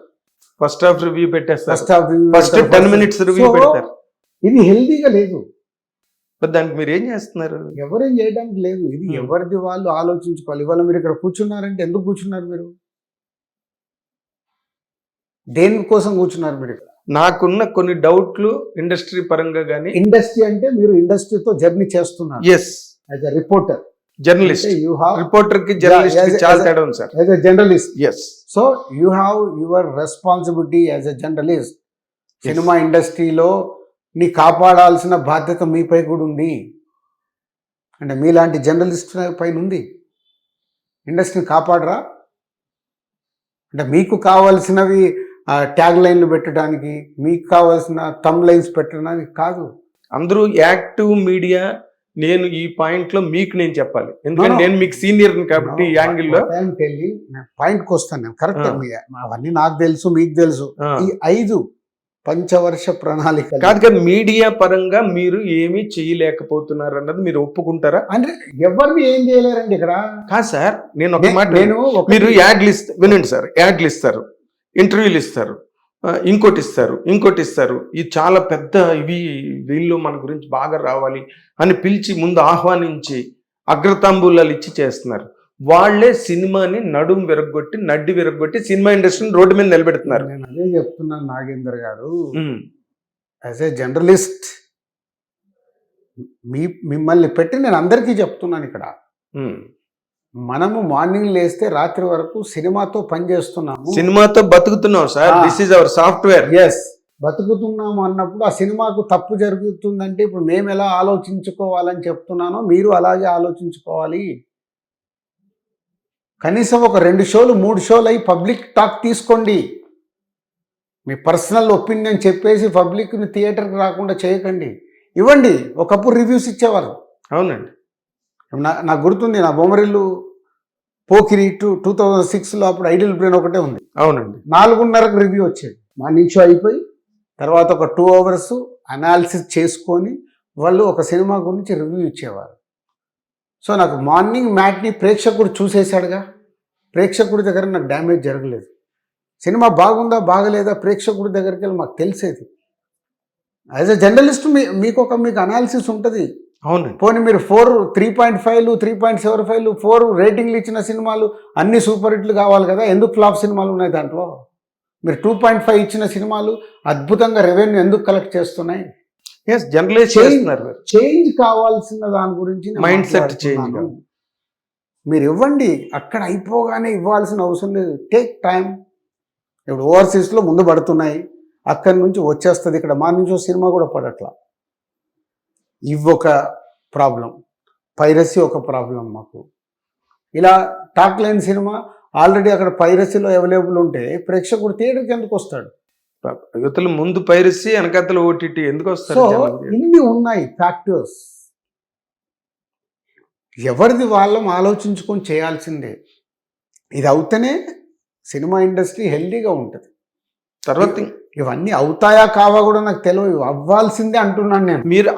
ఫస్ట్ హాఫ్ రివ్యూ పెట్టేస్తారు, ఫస్ట్ 10 minutes రివ్యూ పెడతారు. ఇది హెల్దీగా లేదు. దానికి మీరు ఏం చేస్తున్నారు? ఎవరేం చేయడానికి లేదు. ఇది ఎవరిది వాళ్ళు ఆలోచించుకోవాలి. ఇవాళ మీరు ఇక్కడ కూర్చున్నారంటే ఎందుకు కూర్చున్నారు? మీరు దేనికోసం కూర్చున్నారు? మీరు ఇక్కడ నాకున్న కొన్ని డౌట్లు ఇండస్ట్రీ పరంగా గానీ. ఇండస్ట్రీ అంటే మీరు ఇండస్ట్రీతో జర్నీ చేస్తున్నారు. Yes, as a reporter, journalist. Reporter కి జర్నలిస్ట్ కి చాలా తేడా ఉంది sir. As a journalist, yes. So you have your responsibility as a journalist. Cinema ఇండస్ట్రీలో నీ కాపాడాల్సిన బాధ్యత మీపై కూడా ఉంది. అంటే మీలాంటి జర్నలిస్ట్ పైన ఉంది. ఇండస్ట్రీని కాపాడరా? అంటే మీకు కావాల్సినవి ట్యాగ్ లైన్లు పెట్టడానికి, మీకు కావాల్సిన థంబ్ లైన్స్ పెట్టడానికి కాదు. అందరూ యాక్టివ్ మీడియా. నేను ఈ పాయింట్ లో మీకు నేను చెప్పాలి, ఎందుకంటే నేను మీకు సీనియర్ కాబట్టి ఈ యాంగిల్లో పాయింట్కి వస్తాను నేను. కరెక్ట్, అవన్నీ నాకు తెలుసు, మీకు తెలుసు. ఈ 5 పంచవర్ష ప్రణాళిక కాదు కానీ మీడియా పరంగా మీరు ఏమీ చేయలేకపోతున్నారు అన్నది మీరు ఒప్పుకుంటారా? అంటే ఎవరిని ఏం చేయలేరండి ఇక్కడ. కాదు సార్, నేను ఒక మాట, మీరు యాడ్లు వినండి సార్, యాడ్లు ఇస్తారు, ఇంటర్వ్యూలు ఇస్తారు, ఇంకోటి ఇస్తారు. ఇది చాలా పెద్ద ఇవి, వీళ్ళు మన గురించి బాగా రావాలి అని పిలిచి ముందు ఆహ్వానించి అగ్రతాంబూలాలు ఇచ్చి చేస్తున్నారు. వాళ్లే సినిమాని నడ్డి విరగొట్టి సినిమా ఇండస్ట్రీని రోడ్డు మీద నిలబెడుతున్నారు. నేను అదే చెప్తున్నాను నాగేందర్ గారు, యాజ్ ఏ జర్నలిస్ట్ మిమ్మల్ని పెట్టి నేను అందరికీ చెప్తున్నాను ఇక్కడ. మనము మార్నింగ్ లేస్తే రాత్రి వరకు సినిమాతో పనిచేస్తున్నాము, సినిమాతో బతుకుతున్నాం sir. This is our software. Yes, బతుకుతున్నాము అన్నప్పుడు ఆ సినిమాకు తప్పు జరుగుతుందంటే ఇప్పుడు మేము ఎలా ఆలోచించుకోవాలని చెప్తున్నానో మీరు అలాగే ఆలోచించుకోవాలి. కనీసం ఒక 2 షోలు 3 షోలు అయ్యి పబ్లిక్ టాక్ తీసుకోండి. మీ పర్సనల్ ఒపీనియన్ చెప్పేసి పబ్లిక్ని థియేటర్కి రాకుండా చేయకండి. ఇవ్వండి. ఒకప్పుడు రివ్యూస్ ఇచ్చేవారు. అవునండి. నాకు గుర్తుంది, నా బొమ్మరిల్లు పోకిరి 2006లో అప్పుడు ఐడియల్ బ్రెయిన్ ఒకటే ఉంది. అవునండి. 4:30కు రివ్యూ వచ్చేది. మార్నింగ్ షో అయిపోయి తర్వాత ఒక 2 hours అనాలిసిస్ చేసుకొని వాళ్ళు ఒక సినిమా గురించి రివ్యూ ఇచ్చేవారు. సో నాకు మార్నింగ్ మ్యాట్ని ప్రేక్షకుడు చూసేశాడుగా, ప్రేక్షకుడి దగ్గర నాకు డ్యామేజ్ జరగలేదు. సినిమా బాగుందా బాగలేదా ప్రేక్షకుడి దగ్గరికి వెళ్ళి మాకు తెలిసేది. యాజ్ ఎ జర్నలిస్ట్ మీకు అనాలిసిస్ ఉంటుంది. అవునండి. పోనీ మీరు 3.5 3.75 4 రేటింగ్లు ఇచ్చిన సినిమాలు అన్ని సూపర్ హిట్లు కావాలి కదా, ఎందుకు ఫ్లాప్ సినిమాలు ఉన్నాయి దాంట్లో? మీరు 2.5 ఇచ్చిన సినిమాలు అద్భుతంగా రెవెన్యూ ఎందుకు కలెక్ట్ చేస్తున్నాయి? జనరలైజ్ చేస్తున్నారు. చేంజ్ కావాల్సిన దాని గురించి మైండ్ సెట్ చేంజ్. మీరు ఇవ్వండి, అక్కడ అయిపోగానే ఇవ్వాల్సిన అవసరం లేదు. Take time. ఇప్పుడు ఓవర్సీస్లో ముందు పడుతున్నాయి, అక్కడి నుంచి వచ్చేస్తుంది. ఇక్కడ మార్నింగ్ షో సినిమా కూడా పడట్లా. ఇవొక ప్రాబ్లం, పైరసీ ఒక ప్రాబ్లం మాకు. ఇలా టాక్ లైన్ సినిమా ఆల్రెడీ అక్కడ పైరసీలో అవైలబుల్ ఉంటే ప్రేక్షకుడు థియేటర్కి ఎందుకు వస్తాడు? యువతలు ముందు పైరసీ, వెనకతలు ఓటీటీ ఎందుకు వస్తారు? ఇన్ని ఉన్నాయి ఫ్యాక్టర్స్. ఎవరిది వాళ్ళం ఆలోచించుకొని చేయాల్సిందే. ఇది అవుతేనే సినిమా ఇండస్ట్రీ హెల్దీగా ఉంటుంది. తర్వాత ఇవన్నీ అవుతాయా కావా కూడా నాకు తెలియదు. అవ్వాల్సిందే అంటున్నాను నేను. మీరు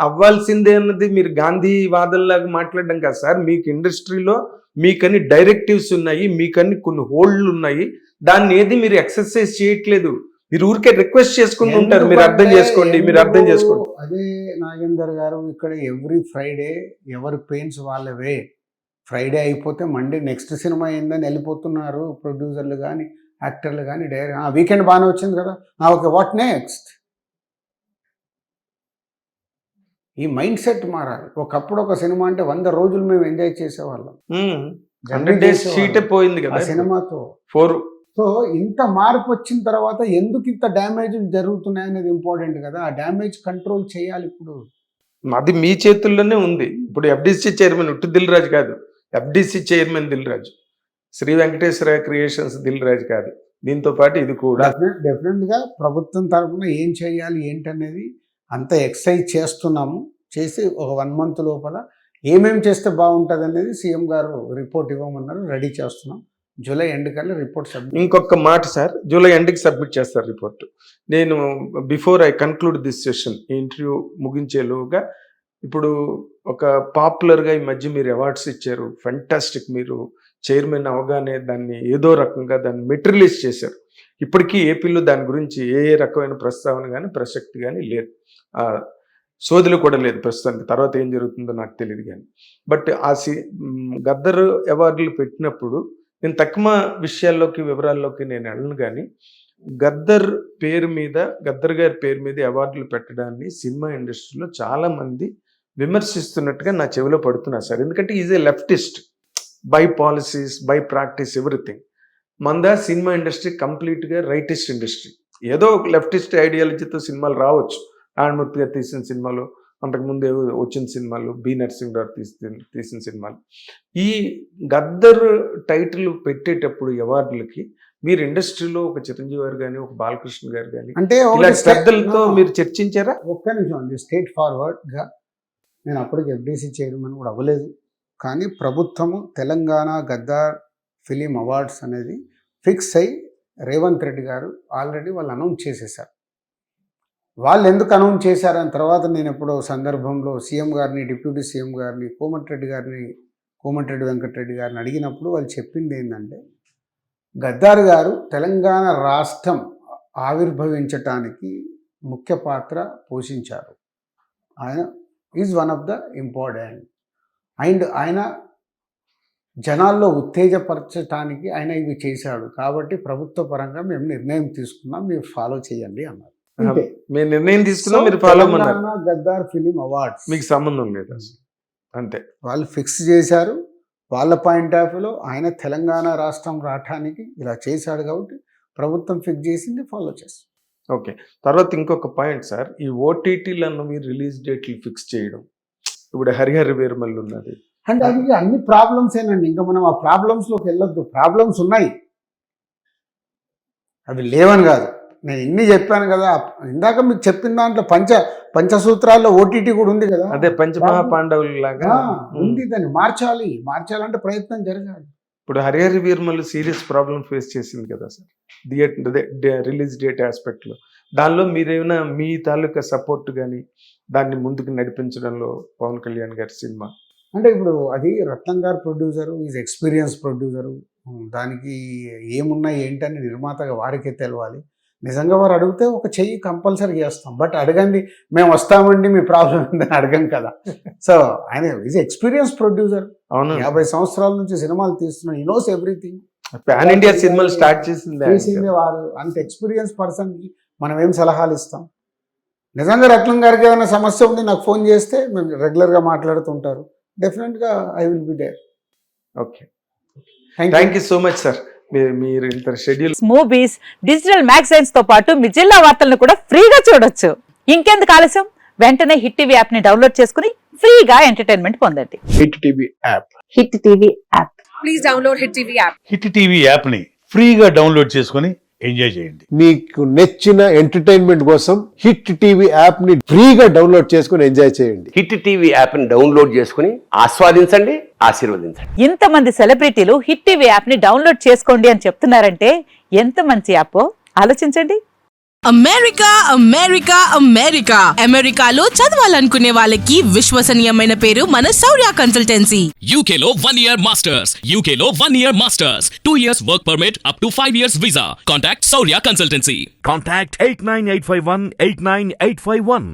అవ్వాల్సిందే అన్నది మీరు గాంధీ వాదనలాగా మాట్లాడడం కాదు సార్. మీకు ఇండస్ట్రీలో మీకని డైరెక్టివ్స్ ఉన్నాయి, మీకని కొన్ని హోల్డ్లు ఉన్నాయి. దాన్ని ఏది మీరు ఎక్సర్సైజ్ చేయట్లేదు. మీరు ఊరికే రిక్వెస్ట్ చేసుకుంటూ ఉంటారు. మీరు అర్థం చేసుకోండి. అదే నాగేందర్ గారు, ఇక్కడ ఎవ్రీ ఫ్రైడే ఎవరి పెయిన్స్ వాళ్ళవే. ఫ్రైడే అయిపోతే మండే నెక్స్ట్ సినిమా ఏందని వెళ్ళిపోతున్నారు ప్రొడ్యూసర్లు కానీ యాక్టర్లు కానీ. వీకెండ్ బాగానే వచ్చింది కదా, ఓకే వాట్ నెక్స్ట్? ఈ మైండ్ సెట్ మారాలి. ఒకప్పుడు ఒక సినిమా అంటే 100 రోజులు మేము ఎంజాయ్ చేసేవాళ్ళం. 100 days షీటే పోయింది కదా సినిమాతో. 4. సో ఇంత మార్పు వచ్చిన తర్వాత ఎందుకు ఇంత డ్యామేజ్ జరుగుతున్నాయి అనేది ఇంపార్టెంట్ కదా. ఆ డ్యామేజ్ కంట్రోల్ చేయాలి. ఇప్పుడు అది మీ చేతుల్లోనే ఉంది. ఇప్పుడు ఎఫ్డిసి చైర్మన్ ఉట్టి దిల్ రాజు కాదు, FDC chairman Dil Raju, Shri Venkateswara creations Dil Raju కాదు. దీంతో పాటు ఇది కూడా డెఫినెట్గా ప్రభుత్వం తరఫున ఏం చేయాలి ఏంటనేది అంత ఎక్సైజ్ చేస్తున్నాము. చేసి ఒక 1 month లోపల ఏమేమి చేస్తే బాగుంటుంది అనేది సీఎం గారు రిపోర్ట్ ఇవ్వమన్నారు. రెడీ చేస్తున్నాం. జూలై ఎండ్ కల్లా రిపోర్ట్ సబ్మిట్. ఇంకొక మాట సార్, జూలై ఎండ్కి సబ్మిట్ చేస్తారు రిపోర్ట్. నేను before I conclude this session, ఈ ఇంటర్వ్యూ ముగించేలోగా, ఇప్పుడు ఒక పాపులర్గా ఈ మధ్య మీరు అవార్డ్స్ ఇచ్చారు, ఫెంటాస్టిక్. మీరు చైర్మన్ అవగానే దాన్ని ఏదో రకంగా దాన్ని మెటీరియలైజ్ చేశారు. ఇప్పటికీ ఏపీలో దాని గురించి ఏ రకమైన ప్రస్తావన కానీ ప్రసక్తి కానీ లేదు, సోదులు కూడా లేదు ప్రస్తుతానికి. తర్వాత ఏం జరుగుతుందో నాకు తెలియదు కానీ. బట్ గద్దర్ అవార్డులు పెట్టినప్పుడు నేను తక్కువ విషయాల్లోకి వివరాల్లోకి నేను వెళ్ళను కానీ, గద్దర్ గారి పేరు మీద అవార్డులు పెట్టడాన్ని సినిమా ఇండస్ట్రీలో చాలామంది విమర్శిస్తున్నట్టుగా నా చెవిలో పడుతున్నారు సార్. ఎందుకంటే is a leftist by policies, by practice, everything. Manda cinema industry కంప్లీట్గా రైటిస్ట్ ఇండస్ట్రీ. ఏదో ఒక లెఫ్టిస్ట్ ఐడియాలజీతో సినిమాలు రావచ్చు. ఆణమూర్తి గారు తీసిన సినిమాలు, అంతకుముందు వచ్చిన సినిమాలు, బి నరసింహరావు తీసిన సినిమాలు. ఈ గద్దర్ టైటిల్ పెట్టేటప్పుడు అవార్డులకి మీరు ఇండస్ట్రీలో ఒక చిరంజీవి గారు కానీ, ఒక బాలకృష్ణ గారు కానీ, అంటే శ్రద్ధలతో మీరు చర్చించారా? ఒక్క నిమిషం అండి. స్టేట్ ఫార్వర్డ్గా నేను అప్పటికి ఎఫ్డిసి చైర్మన్ కూడా అవ్వలేదు, కానీ ప్రభుత్వము తెలంగాణ గద్దార్ ఫిలిం అవార్డ్స్ అనేది ఫిక్స్ అయ్యి రేవంత్ రెడ్డి గారు ఆల్రెడీ వాళ్ళు అనౌన్స్ చేసేసారు. వాళ్ళు ఎందుకు అనౌన్స్ చేశారని తర్వాత నేను ఎప్పుడో సందర్భంలో సీఎం గారిని, డిప్యూటీ సీఎం గారిని, కోమటిరెడ్డి వెంకటరెడ్డి గారిని అడిగినప్పుడు వాళ్ళు చెప్పింది ఏంటంటే, గద్దార్ గారు తెలంగాణ రాష్ట్రం ఆవిర్భవించటానికి ముఖ్య పాత్ర పోషించారు. ఆయన is one of the important. And ఆయన జనాల్లో ఉత్తేజపరచటానికి ఆయన ఇవి చేశాడు. కాబట్టి ప్రభుత్వ పరంగా మేము నిర్ణయం తీసుకున్నాం, మీరు ఫాలో చేయండి అన్నారు. మేము నిర్ణయం తీసుకున్నాం, మీరు ఫాలో అన్నారు. గద్దార్ ఫిలిం అవార్డ్స్ మీకు సంబంధం లేదు అసలు, అంతే. వాళ్ళు ఫిక్స్ చేశారు. వాళ్ళ పాయింట్ ఆఫ్ వ్యూలో ఆయన తెలంగాణ రాష్ట్రం రావటానికి ఇలా చేశాడు కాబట్టి ప్రభుత్వం ఫిక్స్ చేసింది, ఫాలో చేస్తాం. ఓకే. తర్వాత ఇంకొక పాయింట్ సార్, ఈ ఓటీటీలను మీరు రిలీజ్ డేట్లు ఫిక్స్ చేయడం, ఇప్పుడు హరిహర వీరమల్లు ఉన్నది అంటే అది అన్ని ప్రాబ్లమ్స్ ఏనండి. ఇంకా మనం ఆ ప్రాబ్లమ్స్లోకి వెళ్ళొద్దు. ప్రాబ్లమ్స్ ఉన్నాయి, అవి లేవని కాదు. నేను ఇన్ని చెప్పాను కదా, ఇందాక మీకు చెప్పిన దాంట్లో పంచసూత్రాల్లో ఓటీటీ కూడా ఉంది కదా. అదే పంచమహాపాండవులు లాగా ఉంది, దాన్ని మార్చాలంటే ప్రయత్నం జరగాలి. ఇప్పుడు Harihara Veeramallu serious problem face చేసింది కదా సార్, రిలీజ్ డేట్ ఆస్పెక్ట్ లో. దానిలో మీరేమైనా మీ తాలూకా సపోర్ట్ కానీ దాన్ని ముందుకు నడిపించడంలో పవన్ కళ్యాణ్ గారి సినిమా అంటే ఇప్పుడు అది రత్నం గారు ప్రొడ్యూసరు, ఈజ్ ఎక్స్పీరియన్స్ ప్రొడ్యూసరు, దానికి ఏమున్నా ఏంటని నిర్మాతగా వారికే తెలవాలి. నిజంగా వారు అడిగితే ఒక చెయ్యి కంపల్సరీ చేస్తాం, బట్ అడగండి మేము వస్తామండి మీ ప్రాబ్లం ఉందని అడగం కదా. సో ఆయన ఈజ్ ఎక్స్పీరియన్స్ ప్రొడ్యూసర్, అవును 50 సంవత్సరాల నుంచి సినిమాలు తీస్తున్నాడు, ఈ నోస్ ఎవ్రీథింగ్. పాన్ ఇండియా సినిమాలు స్టార్ట్ చేసింది వారు. అంత ఎక్స్పీరియన్స్ పర్సన్కి మనం ఏం సలహాలు ఇస్తాం? నిజంగా రత్నం గారికి ఏదైనా సమస్య ఉండి నాకు ఫోన్ చేస్తే మేము రెగ్యులర్గా మాట్లాడుతుంటారు, డెఫినెట్గా I will be there. Okay, thank you so much sir. మీరు ఇంత షెడ్యూల్ మూవీస్, డిజిటల్ మ్యాగజైన్స్ తో పాటు మీ జిల్లా వార్తలను కూడా ఫ్రీగా చూడొచ్చు. ఇంకెందుకు ఆలస్యం, వెంటనే హిట్ టీవీ యాప్ ని డౌన్లోడ్ చేసుకుని ఫ్రీగా ఎంటర్టైన్మెంట్ పొందండి. Hit TV app. Hit TV app. Please download hit TV app. Hit TV యాప్ని ఫ్రీగా డౌన్లోడ్ చేసుకొని ఎంజాయ్ చేయండి. మీకు నచ్చిన ఎంటర్టైన్మెంట్ కోసం హిట్ టీవీ యాప్ ని ఫ్రీగా డౌన్లోడ్ చేసుకుని ఎంజాయ్ చేయండి. హిట్ టీవీ యాప్ని డౌన్లోడ్ చేసుకుని ఆస్వాదించండి, ఆశీర్వదించండి. ఇంతమంది సెలబ్రిటీలు హిట్ టీవీ యాప్ ని డౌన్లోడ్ చేసుకోండి అని చెప్తున్నారంటే ఎంత మంచి యాప్ ఆలోచించండి. అమెరికాలో చదవాలనుకునే వాళ్ళకి విశ్వసనీయమైన పేరు మన శౌర్య కన్సల్టెన్సీ. UK లో 1 year masters, UK లో 1 year masters, 2 years work permit up to 5 years visa. Contact Saurya Consultancy. Contact 89851 89851.